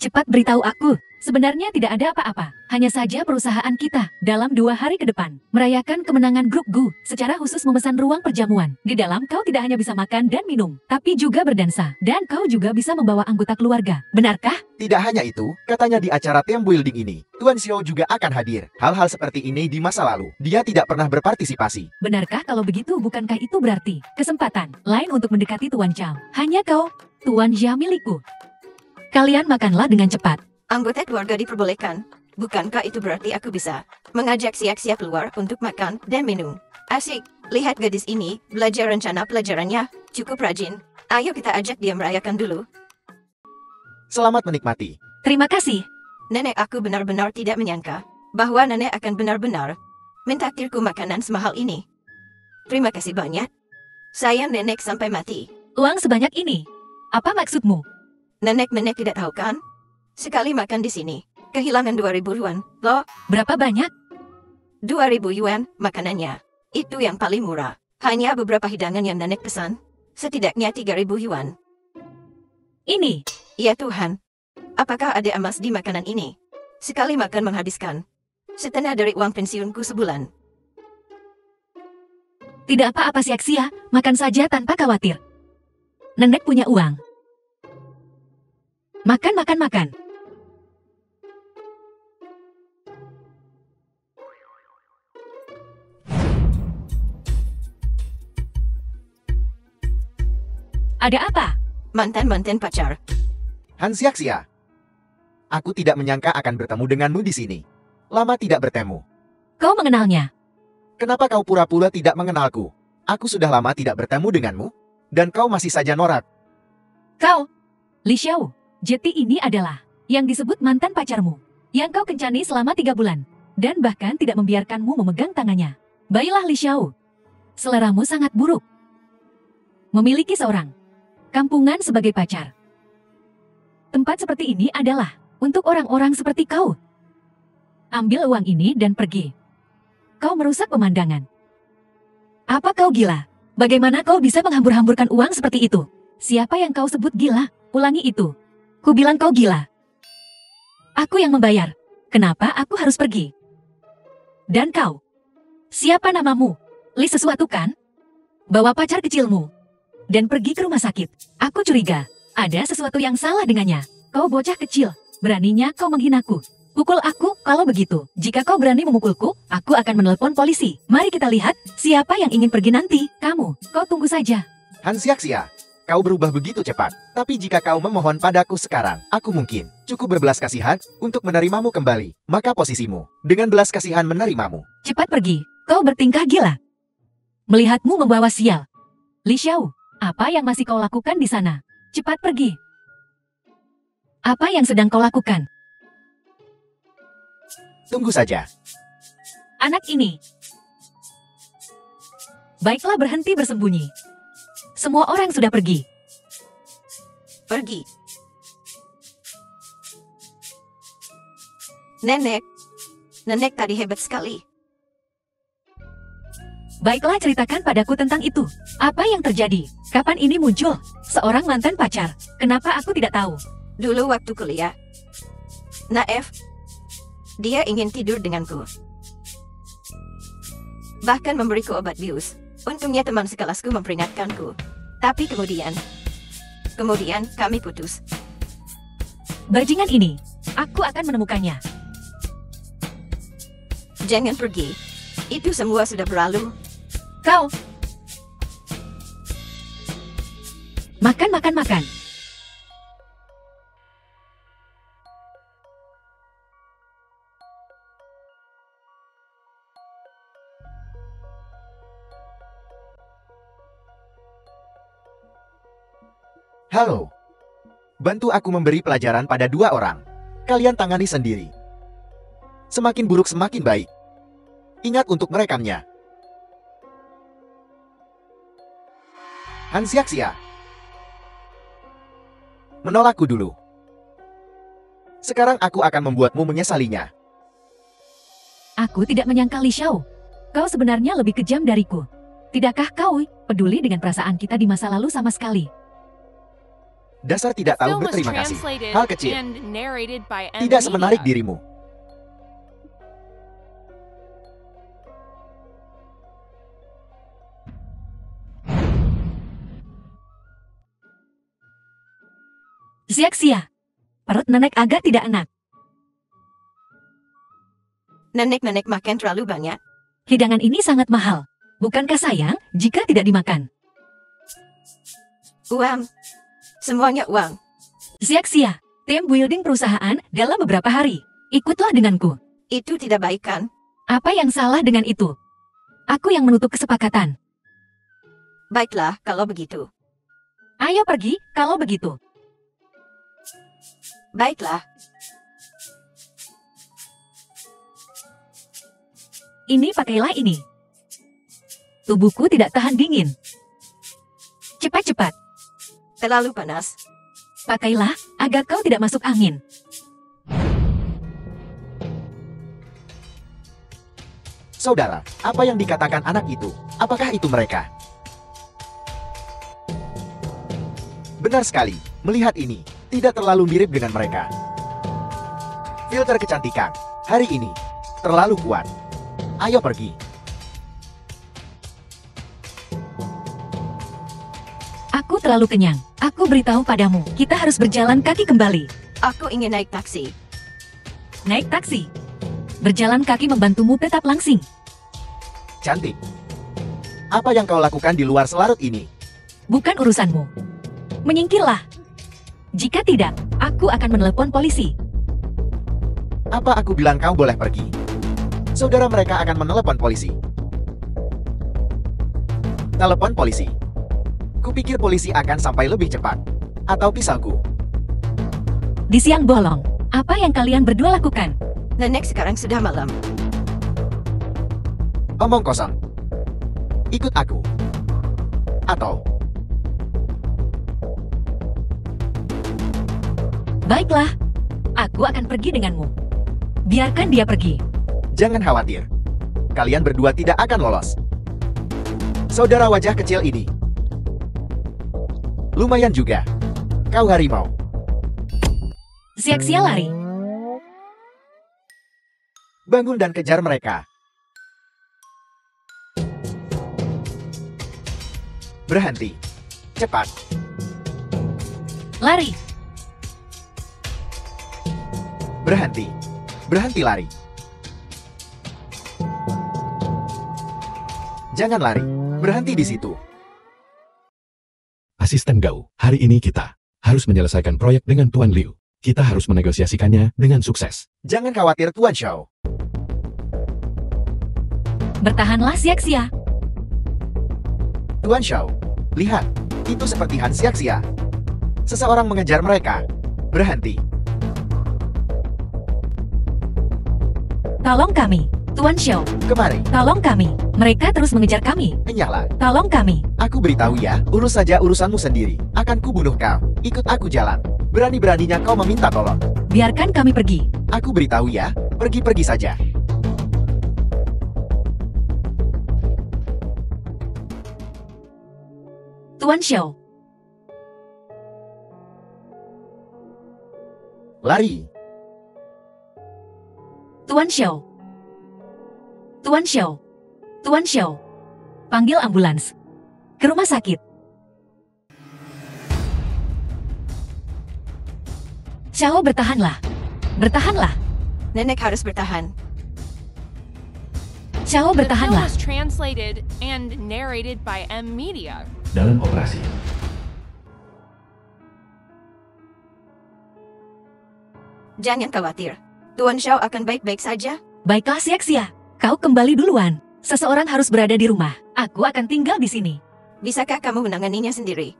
B: Cepat beritahu aku. Sebenarnya tidak ada apa-apa. Hanya saja perusahaan kita, dalam 2 hari ke depan, merayakan kemenangan grup Gu, secara khusus memesan ruang perjamuan. Di dalam kau tidak hanya bisa makan dan minum, tapi juga berdansa. Dan kau juga bisa membawa anggota keluarga. Benarkah?
A: Tidak hanya itu, katanya di acara team building ini, Tuan Xiao juga akan hadir. Hal-hal seperti ini di masa lalu, dia tidak pernah berpartisipasi.
B: Benarkah kalau begitu bukankah itu berarti kesempatan lain untuk mendekati Tuan Zhao? Hanya kau, Tuan Zhao milikku. Kalian makanlah dengan cepat.
D: Anggota keluarga diperbolehkan. Bukankah itu berarti aku bisa mengajak Siaksia keluar untuk makan dan minum? Asik, lihat gadis ini, belajar rencana pelajarannya, cukup rajin. Ayo kita ajak dia merayakan dulu.
A: Selamat menikmati.
B: Terima kasih.
D: Nenek aku benar-benar tidak menyangka bahwa nenek akan benar-benar mentakdirku makanan semahal ini. Terima kasih banyak. Sayang nenek sampai mati.
B: Uang sebanyak ini. Apa maksudmu?
D: Nenek-nenek tidak tahu kan? Sekali makan di sini, kehilangan 2.000 yuan. Loh,
B: Berapa banyak?
D: 2.000 yuan makanannya. Itu yang paling murah. Hanya beberapa hidangan yang nenek pesan. Setidaknya 3.000 yuan.
B: Ini.
D: Ya Tuhan. Apakah ada emas di makanan ini? Sekali makan menghabiskan setengah dari uang pensiunku sebulan.
B: Tidak apa-apa Siaksia, makan saja tanpa khawatir. Nenek punya uang. Makan. Ada apa?
D: Mantan-mantan pacar.
A: Han Siaksia. Aku tidak menyangka akan bertemu denganmu di sini. Lama tidak bertemu.
B: Kau mengenalnya?
A: Kenapa kau pura-pura tidak mengenalku? Aku sudah lama tidak bertemu denganmu, dan kau masih saja norak.
B: Kau, Li Xiao, Jeti ini adalah yang disebut mantan pacarmu, yang kau kencani selama 3 bulan, dan bahkan tidak membiarkanmu memegang tangannya. Baiklah Li Xiao, seleramu sangat buruk. Memiliki seorang kampungan sebagai pacar. Tempat seperti ini adalah untuk orang-orang seperti kau. Ambil uang ini dan pergi. Kau merusak pemandangan. Apa kau gila? Bagaimana kau bisa menghambur-hamburkan uang seperti itu? Siapa yang kau sebut gila? Ulangi itu. Ku bilang kau gila. Aku yang membayar. Kenapa aku harus pergi? Dan kau? Siapa namamu? Li sesuatu kan? Bawa pacar kecilmu. Dan pergi ke rumah sakit. Aku curiga. Ada sesuatu yang salah dengannya. Kau bocah kecil. Beraninya kau menghinaku. Pukul aku kalau begitu. Jika kau berani memukulku, aku akan menelepon polisi. Mari kita lihat siapa yang ingin pergi nanti. Kamu, kau tunggu saja.
A: Han Xiaxia, kau berubah begitu cepat. Tapi jika kau memohon padaku sekarang, aku mungkin cukup berbelas kasihan untuk menerimamu kembali. Maka posisimu dengan belas kasihan menerimamu.
B: Cepat pergi. Kau bertingkah gila. Melihatmu membawa sial. Li Xiao, apa yang masih kau lakukan di sana? Cepat pergi. Apa yang sedang kau lakukan?
A: Tunggu saja.
B: Anak ini. Baiklah, berhenti bersembunyi. Semua orang sudah pergi.
D: Pergi. Nenek. Nenek tadi hebat sekali.
B: Baiklah, ceritakan padaku tentang itu. Apa yang terjadi? Kapan ini muncul? Seorang mantan pacar. Kenapa aku tidak tahu?
D: Dulu waktu kuliah. Naif. Dia ingin tidur denganku. Bahkan memberiku obat bius. Untungnya teman sekelasku memperingatkanku. Tapi kemudian kami putus.
B: Bajingan ini, aku akan menemukannya.
D: Jangan pergi. Itu semua sudah berlalu.
B: Kau. Makan.
A: Halo. Bantu aku memberi pelajaran pada dua orang. Kalian tangani sendiri. Semakin buruk semakin baik. Ingat untuk merekamnya. Han Xiaxia. Menolakku dulu. Sekarang aku akan membuatmu menyesalinya.
B: Aku tidak menyangka Li Xiao. Kau sebenarnya lebih kejam dariku. Tidakkah kau peduli dengan perasaan kita di masa lalu sama sekali?
A: Dasar tidak tahu
F: Film was
A: berterima kasih.
F: translated
A: Hal kecil.
F: and narrated by M
A: Tidak semenarik
F: Media.
A: dirimu.
B: Sia-sia. Perut nenek agak tidak enak.
D: Nenek makan terlalu banyak.
B: Hidangan ini sangat mahal. Bukankah sayang jika tidak dimakan?
D: Uang. Semuanya uang.
B: Sia-sia. Tim building perusahaan dalam beberapa hari. Ikutlah denganku.
D: Itu tidak baik kan?
B: Apa yang salah dengan itu? Aku yang menutup kesepakatan.
D: Baiklah kalau begitu.
B: Ayo pergi kalau begitu.
D: Baiklah.
B: Ini pakailah ini. Tubuhku tidak tahan dingin. Cepat-cepat.
D: Terlalu panas.
B: Pakailah agar kau tidak masuk angin.
A: Saudara, apa yang dikatakan anak itu? Apakah itu mereka? Benar sekali, melihat ini, tidak terlalu mirip dengan mereka. Filter kecantikan, hari ini, terlalu kuat. Ayo pergi.
B: Aku terlalu kenyang. Aku beritahu padamu, kita harus berjalan kaki kembali.
D: Aku ingin naik taksi.
B: Naik taksi. Berjalan kaki membantumu tetap langsing.
A: Cantik. Apa yang kau lakukan di luar selarut ini?
B: Bukan urusanmu. Menyingkirlah. Jika tidak, aku akan menelepon polisi.
A: Apa aku bilang kau boleh pergi? Saudara mereka akan menelepon polisi. Telepon polisi. Kupikir polisi akan sampai lebih cepat. Atau pisauku.
B: Di siang bolong, apa yang kalian berdua lakukan?
D: Nenek sekarang sudah malam.
A: Omong kosong. Ikut aku. Atau
B: Baiklah, aku akan pergi denganmu. Biarkan dia pergi.
A: jangan khawatir. Kalian berdua tidak akan lolos. Saudara wajah kecil ini. Lumayan juga. Kau harimau.
B: Xiaxia lari.
A: Bangun dan kejar mereka. Berhenti. Cepat.
B: Lari.
A: Berhenti. Berhenti lari. Jangan lari. Berhenti di situ.
E: Asisten Gao, hari ini kita harus menyelesaikan proyek dengan Tuan Liu. Kita harus menegosiasikannya dengan sukses.
A: Jangan khawatir Tuan Xiao.
B: Bertahanlah Xiaxia.
A: Tuan Xiao, lihat. Itu seperti Han Xiaxia. Seseorang mengejar mereka. Berhenti.
B: Tolong kami. Tuan Xiao,
A: Kemari.
B: tolong kami. Mereka terus mengejar kami.
A: Enyahlah.
B: Tolong kami.
A: Aku beritahu ya, urus saja urusanmu sendiri. Akan kubunuh kau. Ikut aku jalan. Berani-beraninya kau meminta tolong.
B: Biarkan kami pergi.
A: Aku beritahu ya, pergi-pergi saja.
B: Tuan Xiao,
A: Lari.
B: Tuan Xiao. Tuan Xiao. Tuan Xiao. Panggil ambulans. Ke rumah sakit. Xiao, bertahanlah. Bertahanlah.
D: Nenek harus bertahan.
B: Xiao,
F: The film
B: bertahanlah.
F: was translated and narrated by M Media.
E: Dalam operasi,
D: Jangan khawatir. Tuan Xiao akan baik-baik saja.
B: Baiklah Xiaxia. Kau kembali duluan. Seseorang harus berada di rumah. Aku akan tinggal di sini.
D: Bisakah kamu menanganinya sendiri?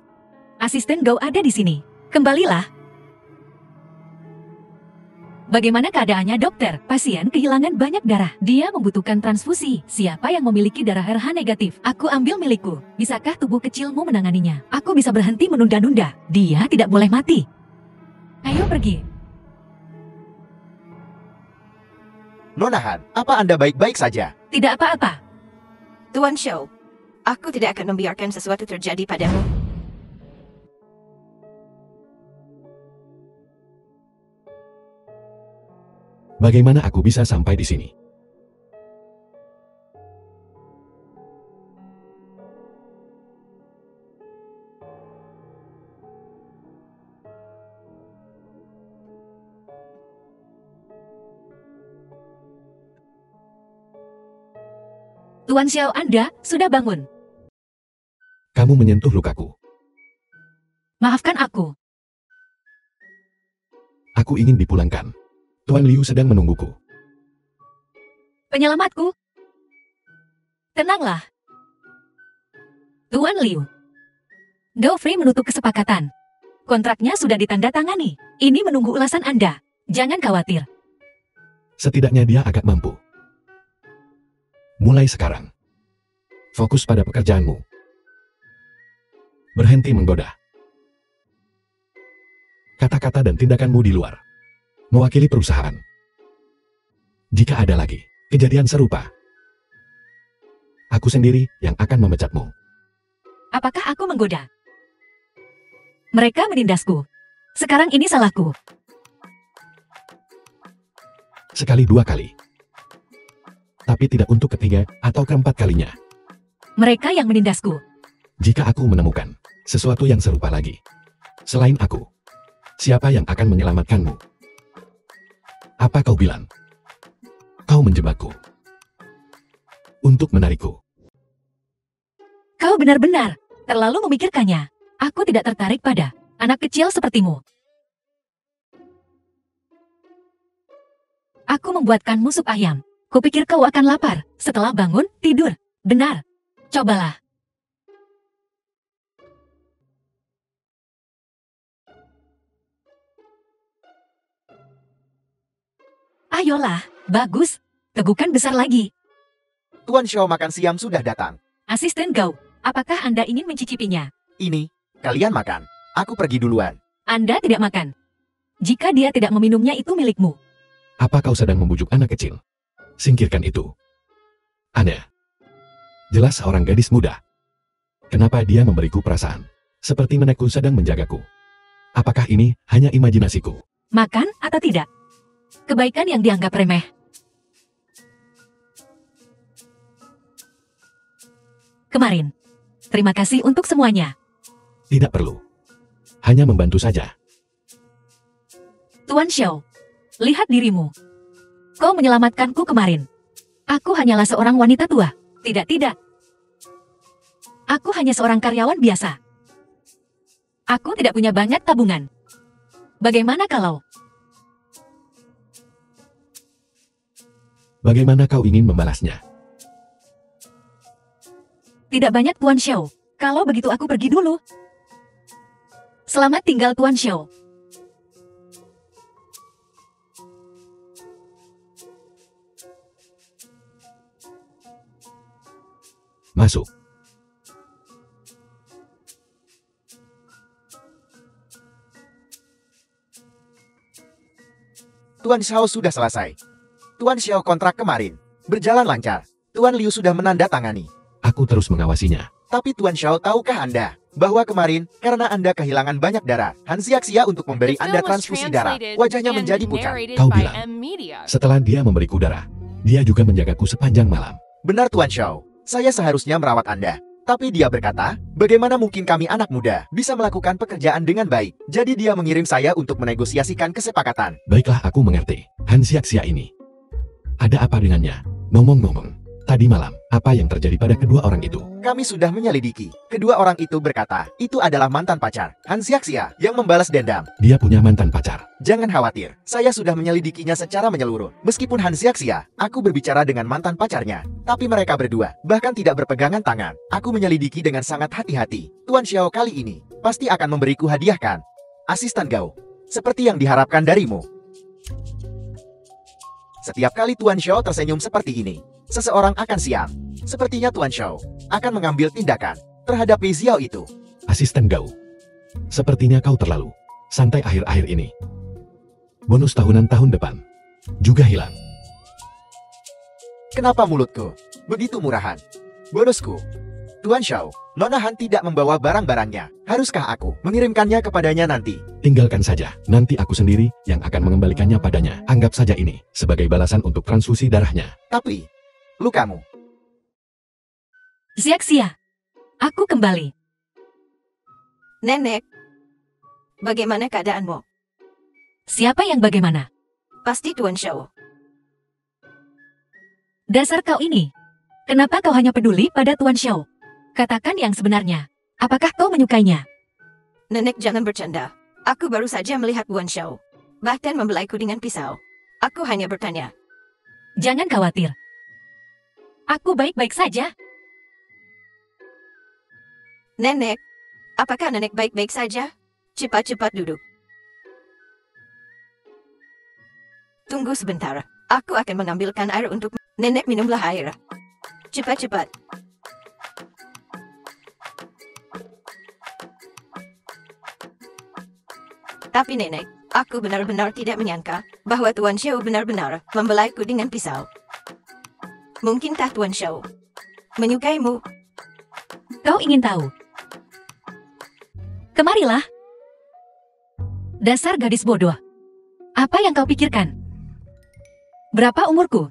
B: Asisten Gao ada di sini. Kembalilah. Bagaimana keadaannya dokter? Pasien kehilangan banyak darah. Dia membutuhkan transfusi. Siapa yang memiliki darah RH negatif? Aku ambil milikku. Bisakah tubuh kecilmu menanganinya? Aku bisa berhenti menunda-nunda. Dia tidak boleh mati. Ayo pergi.
A: Nona Han, apa Anda baik-baik saja?
B: Tidak apa-apa.
D: Tuan Xiao, aku tidak akan membiarkan sesuatu terjadi padamu.
E: bagaimana aku bisa sampai di sini?
B: Tuan Xiao, Anda sudah bangun.
E: Kamu menyentuh lukaku.
B: Maafkan aku.
E: Aku ingin dipulangkan. Tuan Liu sedang menungguku.
B: Penyelamatku. Tenanglah. Tuan Liu. Gaofrey menutup kesepakatan. Kontraknya sudah ditandatangani. Ini menunggu ulasan Anda. Jangan khawatir.
E: Setidaknya dia agak mampu. Mulai sekarang, fokus pada pekerjaanmu. Berhenti menggoda. Kata-kata dan tindakanmu di luar. Mewakili perusahaan. Jika ada lagi kejadian serupa, aku sendiri yang akan memecatmu.
B: Apakah aku menggoda? Mereka menindasku. Sekarang ini salahku.
E: Sekali dua kali. Tapi tidak untuk ketiga atau keempat kalinya.
B: Mereka yang menindasku.
E: Jika aku menemukan sesuatu yang serupa lagi, selain aku, siapa yang akan menyelamatkanmu? Apa kau bilang? Kau menjebakku. Untuk menarikku.
B: Kau benar-benar terlalu memikirkannya. Aku tidak tertarik pada anak kecil sepertimu. Aku membuatkanmu sup ayam. Kupikir kau akan lapar setelah bangun tidur. Benar. Cobalah. Ayolah, bagus. Tegukan besar lagi.
A: Tuan Xiao makan siang sudah datang.
B: Asisten Gao, apakah Anda ingin mencicipinya?
A: Ini, kalian makan. Aku pergi duluan.
B: Anda tidak makan. Jika dia tidak meminumnya itu milikmu.
E: Apa kau sedang membujuk anak kecil? Singkirkan itu. Anda. Jelas seorang gadis muda. Kenapa dia memberiku perasaan? Seperti nenekku sedang menjagaku. Apakah ini hanya imajinasiku?
B: Makan atau tidak? Kebaikan yang dianggap remeh. Kemarin. Terima kasih untuk semuanya.
E: Tidak perlu. Hanya membantu saja.
B: Tuan Xiao, lihat dirimu. Kau menyelamatkanku kemarin. Aku hanyalah seorang wanita tua. Tidak. Aku hanya seorang karyawan biasa. Aku tidak punya banyak tabungan. Bagaimana kalau...
E: Bagaimana kau ingin membalasnya?
B: Tidak banyak Tuan Xiao. Kalau begitu aku pergi dulu. Selamat tinggal Tuan Xiao.
E: Masuk.
A: Tuan Xiao sudah selesai. Tuan Xiao kontrak kemarin berjalan lancar. Tuan Liu sudah menandatangani.
E: Aku terus mengawasinya.
A: Tapi Tuan Xiao, tahukah Anda bahwa kemarin karena Anda kehilangan banyak darah, Han Xiaxia untuk memberi
F: The
A: Anda
F: film was
A: transfusi darah,
F: translated
A: wajahnya
F: and
A: menjadi pucat.
F: narrated
E: Kau
F: by
E: bilang.
F: M Media.
E: Setelah dia memberiku darah, dia juga menjagaku sepanjang malam.
A: Benar Tuan Xiao, saya seharusnya merawat Anda. Tapi dia berkata, bagaimana mungkin kami anak muda bisa melakukan pekerjaan dengan baik. Jadi dia mengirim saya untuk menegosiasikan kesepakatan.
E: Baiklah, aku mengerti. Han Xiaxia ini. Ada apa dengannya? Ngomong-ngomong, tadi malam, apa yang terjadi pada kedua orang itu?
A: Kami sudah menyelidiki. Kedua orang itu berkata, itu adalah mantan pacar Han Xiaxia yang membalas dendam.
E: Dia punya mantan pacar.
A: Jangan khawatir, saya sudah menyelidikinya secara menyeluruh. Meskipun Han Xiaxia, aku berbicara dengan mantan pacarnya. Tapi mereka berdua, bahkan tidak berpegangan tangan. Aku menyelidiki dengan sangat hati-hati. Tuan Xiao kali ini, pasti akan memberiku hadiah kan? Asisten Gao, seperti yang diharapkan darimu. Setiap kali Tuan Xiao tersenyum seperti ini, seseorang akan sial. Sepertinya Tuan Xiao akan mengambil tindakan terhadap Wei Xiao itu.
E: Asisten Gao. Sepertinya kau terlalu santai akhir-akhir ini. Bonus tahunan tahun depan juga hilang.
A: Kenapa mulutku begitu murahan? Bonusku. Tuan Xiao, Nona Han tidak membawa barang-barangnya. Haruskah aku mengirimkannya kepadanya nanti?
E: Tinggalkan saja, nanti aku sendiri yang akan mengembalikannya padanya. Anggap saja ini sebagai balasan untuk transfusi darahnya.
A: Tapi, lukamu.
B: Xiaxia, aku kembali.
D: Nenek, bagaimana keadaanmu?
B: Siapa yang bagaimana?
D: Pasti Tuan Xiao.
B: Dasar kau ini. Kenapa kau hanya peduli pada Tuan Xiao? Katakan yang sebenarnya. Apakah kau menyukainya?
D: Nenek jangan bercanda. Aku baru saja melihat Tuan Xiao. Bahkan membelaiku dengan pisau. Aku hanya bertanya.
B: Jangan khawatir. Aku baik-baik saja.
D: Nenek, apakah nenek baik-baik saja? Cepat-cepat duduk. Tunggu sebentar. Aku akan mengambilkan air untuk nenek, minumlah air. Cepat-cepat. Tapi nenek, aku benar-benar tidak menyangka bahwa Tuan Xiao benar-benar membelaiku dengan pisau. Mungkinkah Tuan Xiao menyukaimu?
B: Kau ingin tahu? Kemarilah. Dasar gadis bodoh. Apa yang kau pikirkan? Berapa umurku?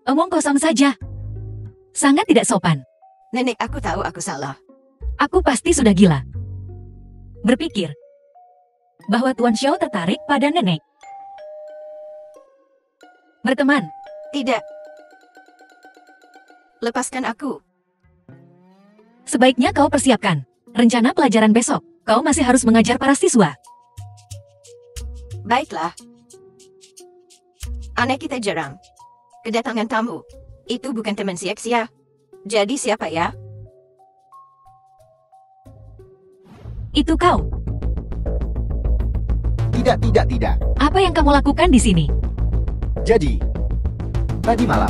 B: Omong kosong saja. Sangat tidak sopan.
D: Nenek, aku tahu aku salah.
B: Aku pasti sudah gila. Berpikir bahwa Tuan Xiao tertarik pada nenek. Berteman.
D: Tidak. Lepaskan aku.
B: Sebaiknya kau persiapkan rencana pelajaran besok. Kau masih harus mengajar para siswa.
D: Baiklah. Aneh kita jarang kedatangan tamu. Itu bukan teman Xiaxia. Jadi siapa ya?
B: Itu kau.
A: Tidak.
B: Apa yang kamu lakukan di sini?
A: Jadi, tadi malam,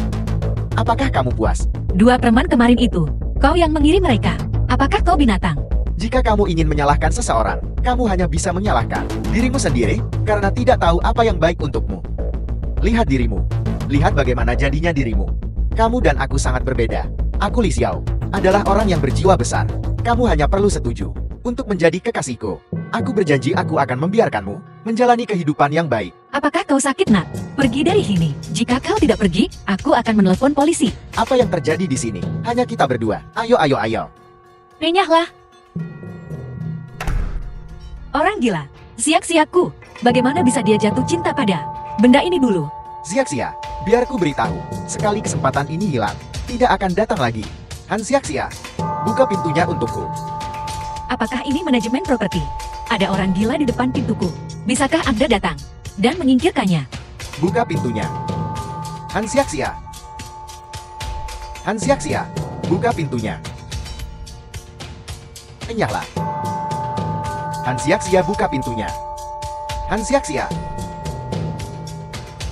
A: apakah kamu puas?
B: Dua preman kemarin itu. Kau yang mengirim mereka. Apakah kau binatang?
A: Jika kamu ingin menyalahkan seseorang, kamu hanya bisa menyalahkan dirimu sendiri karena tidak tahu apa yang baik untukmu. Lihat dirimu. Lihat bagaimana jadinya dirimu. Kamu dan aku sangat berbeda. Aku Li Xiao adalah orang yang berjiwa besar. Kamu hanya perlu setuju untuk menjadi kekasihku. Aku berjanji aku akan membiarkanmu menjalani kehidupan yang baik.
B: Apakah kau sakit, nak? Pergi dari sini. Jika kau tidak pergi, aku akan menelepon polisi.
A: Apa yang terjadi di sini? Hanya kita berdua. Ayo, ayo, ayo.
B: Renyahlah. Orang gila. Siak-siakku. Bagaimana bisa dia jatuh cinta pada benda ini dulu?
A: Xiaxia, biar ku beritahu. Sekali kesempatan ini hilang, tidak akan datang lagi. Han Xiaxia, buka pintunya untukku.
B: Apakah ini manajemen properti? Ada orang gila di depan pintuku. Bisakah Anda datang dan menyingkirkannya?
A: Buka pintunya. Han Xiaxia. Han Xiaxia, buka pintunya. Enyahlah. Han Xiaxia, buka pintunya. Han Xiaxia.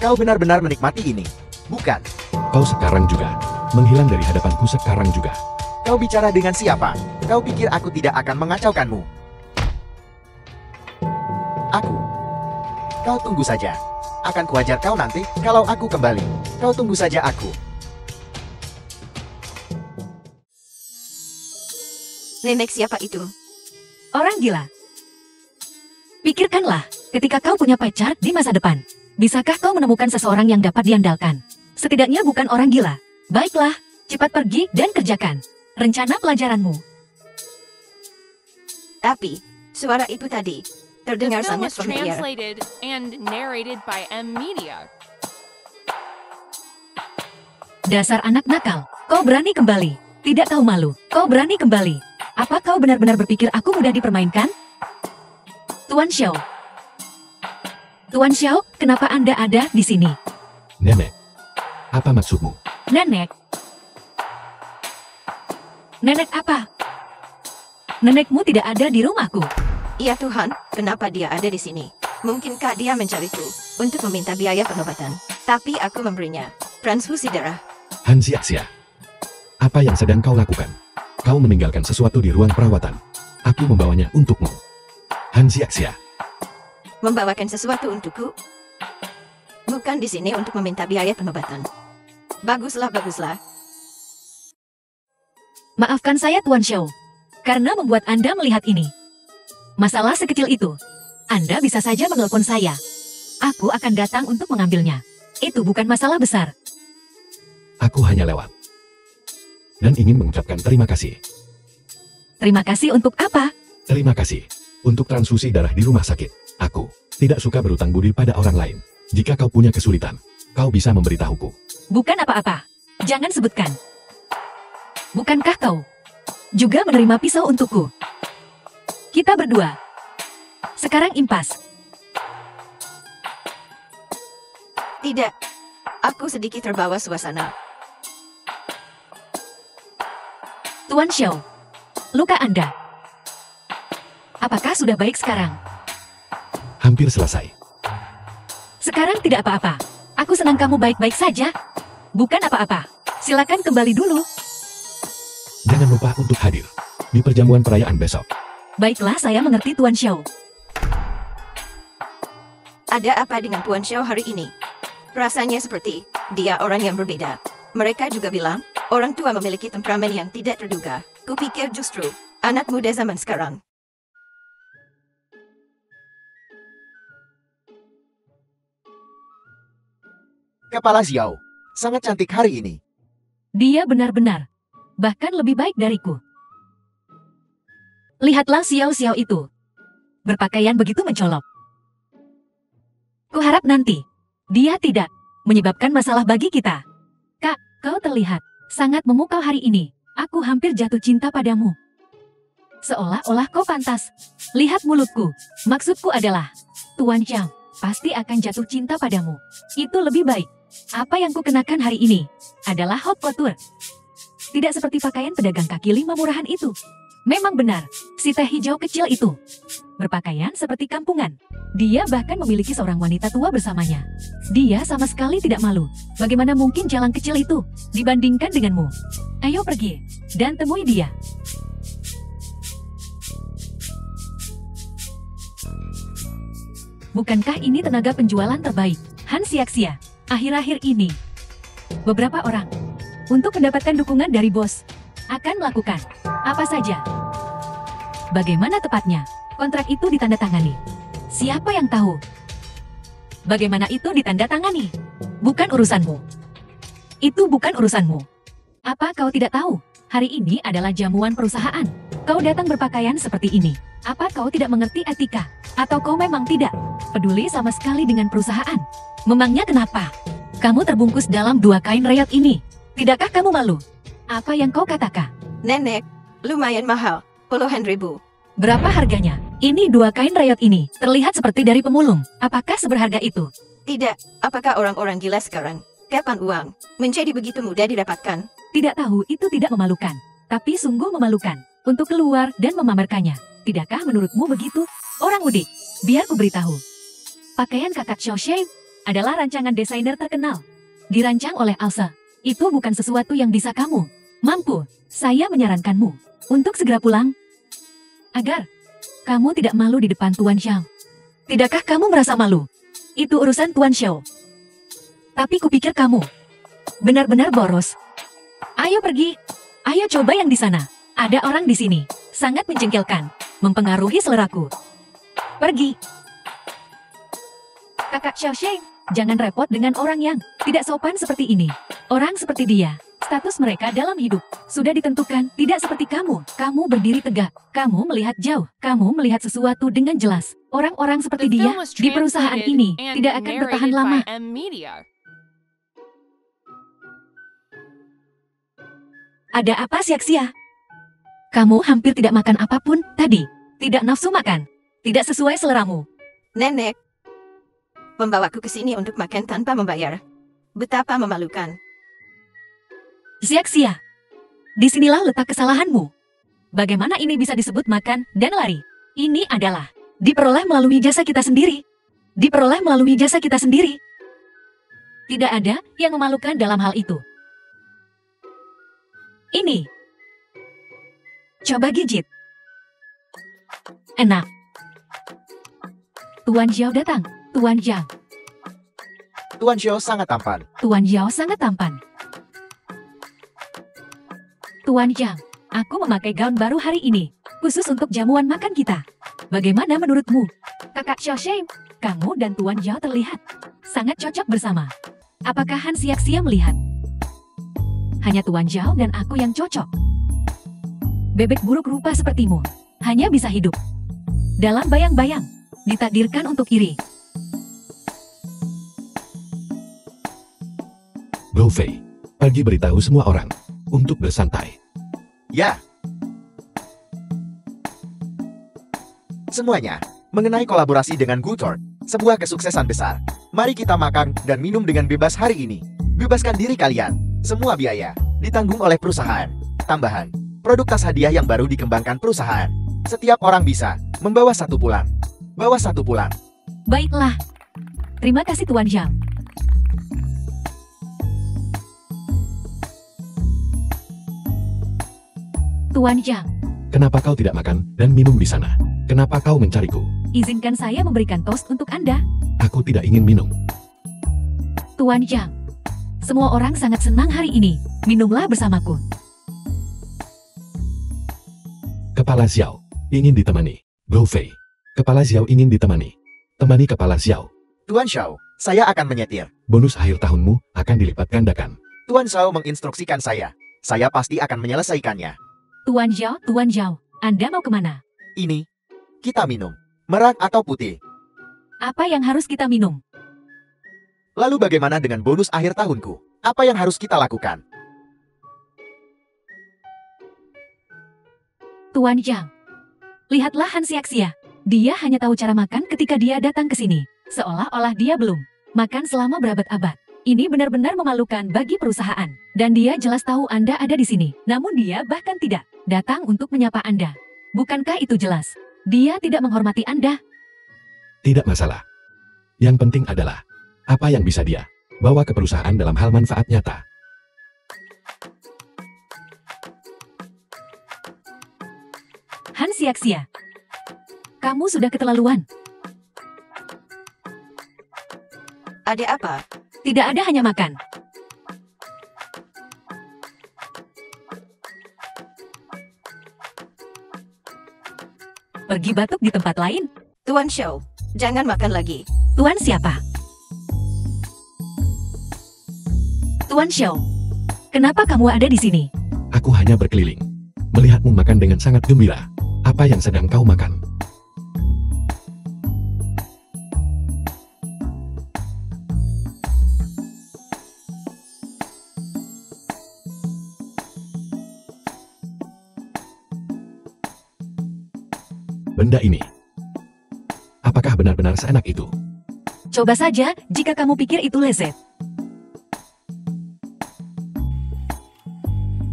A: Kau benar-benar menikmati ini, bukan?
E: Kau sekarang juga. Menghilang dari hadapanku sekarang juga.
A: Kau bicara dengan siapa? Kau pikir aku tidak akan mengacaukanmu? Aku. Kau tunggu saja. Akan kuajar kau nanti kalau aku kembali. Kau tunggu saja aku.
D: Nenek siapa itu?
B: Orang gila. Pikirkanlah, ketika kau punya pacar di masa depan. Bisakah kau menemukan seseorang yang dapat diandalkan? Setidaknya bukan orang gila. Baiklah, cepat pergi dan kerjakan rencana pelajaranmu.
D: Tapi, suara itu tadi
F: The
D: terdengar
F: film
D: sangat
F: was
D: familiar.
F: translated and narrated by M Media.
B: Dasar anak nakal, kau berani kembali. Tidak tahu malu, kau berani kembali. Apa kau benar-benar berpikir aku mudah dipermainkan? Tuan Xiao. Tuan Xiao, kenapa Anda ada di sini?
E: Nenek, apa maksudmu?
B: Nenek. Nenek apa? Nenekmu tidak ada di rumahku.
D: Iya Tuhan, kenapa dia ada di sini? Mungkinkah dia mencariku untuk meminta biaya pengobatan? Tapi aku memberinya transfusi darah.
E: Han Xiaxia. Apa yang sedang kau lakukan? Kau meninggalkan sesuatu di ruang perawatan. Aku membawanya untukmu. Han Xiaxia.
D: Membawakan sesuatu untukku? Bukan di sini untuk meminta biaya pengobatan. Baguslah, baguslah.
B: Maafkan saya Tuan Xiao, karena membuat Anda melihat ini. Masalah sekecil itu. Anda bisa saja menelpon saya. Aku akan datang untuk mengambilnya. Itu bukan masalah besar.
E: Aku hanya lewat. Dan ingin mengucapkan terima kasih.
B: Terima kasih untuk apa?
E: Terima kasih. Untuk transfusi darah di rumah sakit. Aku tidak suka berutang budi pada orang lain. Jika kau punya kesulitan, kau bisa memberitahuku.
B: Bukan apa-apa. Jangan sebutkan. Bukankah kau juga menerima pisau untukku? Kita berdua. Sekarang impas.
D: Tidak. Aku sedikit terbawa suasana.
B: Tuan Xiao, luka Anda. Apakah sudah baik sekarang?
E: Hampir selesai.
B: Sekarang tidak apa-apa. Aku senang kamu baik-baik saja. Bukan apa-apa. Silakan kembali dulu.
E: Jangan lupa untuk hadir di perjamuan perayaan besok.
B: Baiklah, saya mengerti Tuan Xiao.
D: Ada apa dengan Tuan Xiao hari ini? Rasanya seperti dia orang yang berbeda. Mereka juga bilang, orang tua memiliki temperamen yang tidak terduga. Kupikir justru anak muda zaman sekarang.
A: Kepala Xiao, sangat cantik hari ini.
B: Dia benar-benar, bahkan lebih baik dariku. Lihatlah Xiao-Xiao itu. Berpakaian begitu mencolok. Kuharap nanti, dia tidak menyebabkan masalah bagi kita. Kak, kau terlihat sangat memukau hari ini. Aku hampir jatuh cinta padamu. Seolah-olah kau pantas. Lihat mulutku. Maksudku adalah, Tuan Xiao pasti akan jatuh cinta padamu. Itu lebih baik. Apa yang kukenakan hari ini adalah haute couture. Tidak seperti pakaian pedagang kaki lima murahan itu. Memang benar, si teh hijau kecil itu berpakaian seperti kampungan. Dia bahkan memiliki seorang wanita tua bersamanya. Dia sama sekali tidak malu. Bagaimana mungkin jalan kecil itu dibandingkan denganmu? Ayo pergi dan temui dia. Bukankah ini tenaga penjualan terbaik Han Xiaxia akhir-akhir ini? Beberapa orang untuk mendapatkan dukungan dari bos akan melakukan apa saja. Bagaimana tepatnya? Kontrak itu ditandatangani. Siapa yang tahu? Bagaimana itu ditandatangani? Bukan urusanmu. Itu bukan urusanmu. Apa kau tidak tahu? Hari ini adalah jamuan perusahaan. Kau datang berpakaian seperti ini. Apa kau tidak mengerti etika? Atau kau memang tidak peduli sama sekali dengan perusahaan? Memangnya kenapa? Kamu terbungkus dalam 2 kain rayot ini. Tidakkah kamu malu? Apa yang kau katakan?
D: Nenek, lumayan mahal, puluhan ribu.
B: Berapa harganya? Ini 2 kain rayot ini. Terlihat seperti dari pemulung. Apakah seberharga itu?
D: Tidak, apakah orang-orang gila sekarang? Kapan uang menjadi begitu mudah didapatkan?
B: Tidak tahu itu tidak memalukan. Tapi sungguh memalukan. Untuk keluar dan memamerkannya. Tidakkah menurutmu begitu? Orang mudik, biar ku beritahu. Pakaian kakak Xiaoxing adalah rancangan desainer terkenal. Dirancang oleh Elsa. Itu bukan sesuatu yang bisa kamu mampu. Saya menyarankanmu untuk segera pulang. Agar kamu tidak malu di depan Tuan Xiao. Tidakkah kamu merasa malu? Itu urusan Tuan Xiao. Tapi kupikir kamu benar-benar boros. Ayo pergi. Ayo coba yang di sana. Ada orang di sini. Sangat menjengkelkan. Mempengaruhi seleraku. Pergi. Kakak Xiaoxing, jangan repot dengan orang yang tidak sopan seperti ini. Orang seperti dia, status mereka dalam hidup sudah ditentukan, tidak seperti kamu. Kamu berdiri tegak, kamu melihat jauh, kamu melihat sesuatu dengan jelas. Orang-orang seperti
F: The
B: dia
F: film was
B: di perusahaan
F: translated
B: ini
F: and
B: tidak akan bertahan
F: narrated
B: lama.
F: by M Media.
B: Ada apa Xiaxia? Kamu hampir tidak makan apapun tadi. Tidak nafsu makan. Tidak sesuai seleramu.
D: Nenek, membawaku ke sini untuk makan tanpa membayar. Betapa memalukan.
B: Xiaxia, disinilah letak kesalahanmu. Bagaimana ini bisa disebut makan dan lari? Ini adalah diperoleh melalui jasa kita sendiri. Diperoleh melalui jasa kita sendiri. Tidak ada yang memalukan dalam hal itu. Ini. Coba gigit. Enak. Tuan Zhao datang. Tuan Zhao.
A: Tuan Xiao sangat tampan.
B: Tuan Zhao sangat tampan. Tuan Zhao, aku memakai gaun baru hari ini. Khusus untuk jamuan makan kita. Bagaimana menurutmu? Kakak Xiaoxing, kamu dan Tuan Zhao terlihat sangat cocok bersama. Apakah Han Xiaxia melihat? Hanya Tuan Zhao dan aku yang cocok. Bebek buruk rupa sepertimu hanya bisa hidup dalam bayang-bayang, ditakdirkan untuk iri.
E: Go Fei, pergi beritahu semua orang untuk bersantai.
A: Ya. Semuanya mengenai kolaborasi dengan Gutor, sebuah kesuksesan besar. Mari kita makan dan minum dengan bebas hari ini. Bebaskan diri kalian. Semua biaya ditanggung oleh perusahaan. Tambahan, produk tas hadiah yang baru dikembangkan perusahaan. Setiap orang bisa membawa 1 pulang. Bawa 1 pulang.
B: Baiklah. Terima kasih Tuan Zhao. Tuan Zhao,
E: Kenapa kau tidak makan dan minum di sana? Kenapa kau mencariku?
B: izinkan saya memberikan toast untuk Anda.
E: Aku tidak ingin minum.
B: Tuan Zhao, semua orang sangat senang hari ini. Minumlah bersamaku.
E: Kepala Xiao ingin ditemani. Go Fei, Kepala Xiao ingin ditemani. Temani Kepala Xiao.
A: Tuan Xiao, saya akan menyetir.
E: Bonus akhir tahunmu akan dilipat gandakan.
A: Tuan Xiao menginstruksikan saya. Saya pasti akan menyelesaikannya.
B: Tuan Zhao, Anda mau kemana?
A: Ini, kita minum. Merah atau putih?
B: Apa yang harus kita minum?
A: Lalu bagaimana dengan bonus akhir tahunku? Apa yang harus kita lakukan?
B: Tuan Zhao, lihatlah Han Xiaxia. Dia hanya tahu cara makan ketika dia datang ke sini. Seolah-olah dia belum makan selama berabad-abad. Ini benar-benar memalukan bagi perusahaan. Dan dia jelas tahu Anda ada di sini. Namun dia bahkan tidak datang untuk menyapa Anda. Bukankah itu jelas? Dia tidak menghormati Anda.
E: Tidak masalah. Yang penting adalah apa yang bisa dia bawa ke perusahaan dalam hal manfaat nyata.
B: Han Xiaxia, kamu sudah keterlaluan.
D: Ada apa?
B: Tidak ada hanya makan. Pergi batuk di tempat lain.
D: Tuan Xiao, jangan makan lagi.
B: Tuan siapa? Tuan Xiao, kenapa kamu ada di sini?
E: Aku hanya berkeliling. Melihatmu makan dengan sangat gembira. Apa yang sedang kau makan? Benda ini. Apakah benar-benar seenak itu?
B: Coba saja jika kamu pikir itu lezat.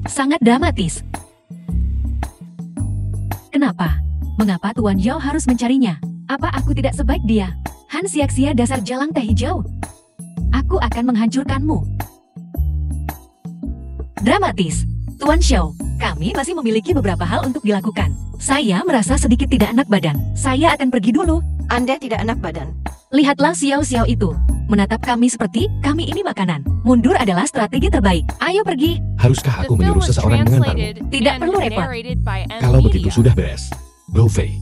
B: Sangat dramatis. Kenapa? Mengapa Tuan Yao harus mencarinya? Apa aku tidak sebaik dia? Han Xiaxia dasar jalang teh hijau. Aku akan menghancurkanmu. Dramatis. Tuan Xiao, kami masih memiliki beberapa hal untuk dilakukan. Saya merasa sedikit tidak enak badan. Saya akan pergi dulu.
D: Anda tidak enak badan.
B: Lihatlah Xiao-Xiao itu. Menatap kami seperti kami ini makanan. Mundur adalah strategi terbaik. Ayo pergi.
E: Haruskah
F: The
E: aku
F: film
E: menyuruh
F: was
E: seseorang mengantarmu?
F: translated
B: Tidak
F: and
B: perlu repot.
F: narrated by M
E: Kalau begitu
F: Media.
E: sudah beres. Go Fei.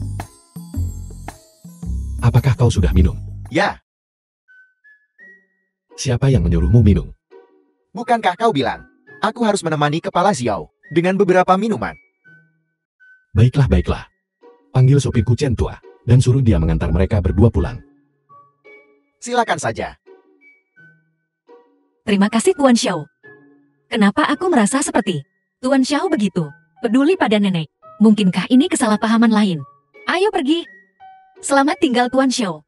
E: Apakah kau sudah minum?
A: Ya,
E: Siapa yang menyuruhmu minum?
A: bukankah kau bilang, aku harus menemani kepala Xiao dengan beberapa minuman?
E: Baiklah, baiklah. Panggil sopirku Chen Tua, dan suruh dia mengantar mereka berdua pulang.
A: Silakan saja.
B: Terima kasih Tuan Xiao. Kenapa aku merasa seperti Tuan Xiao begitu peduli pada nenek? Mungkinkah ini kesalahpahaman lain? Ayo pergi. Selamat tinggal Tuan Xiao.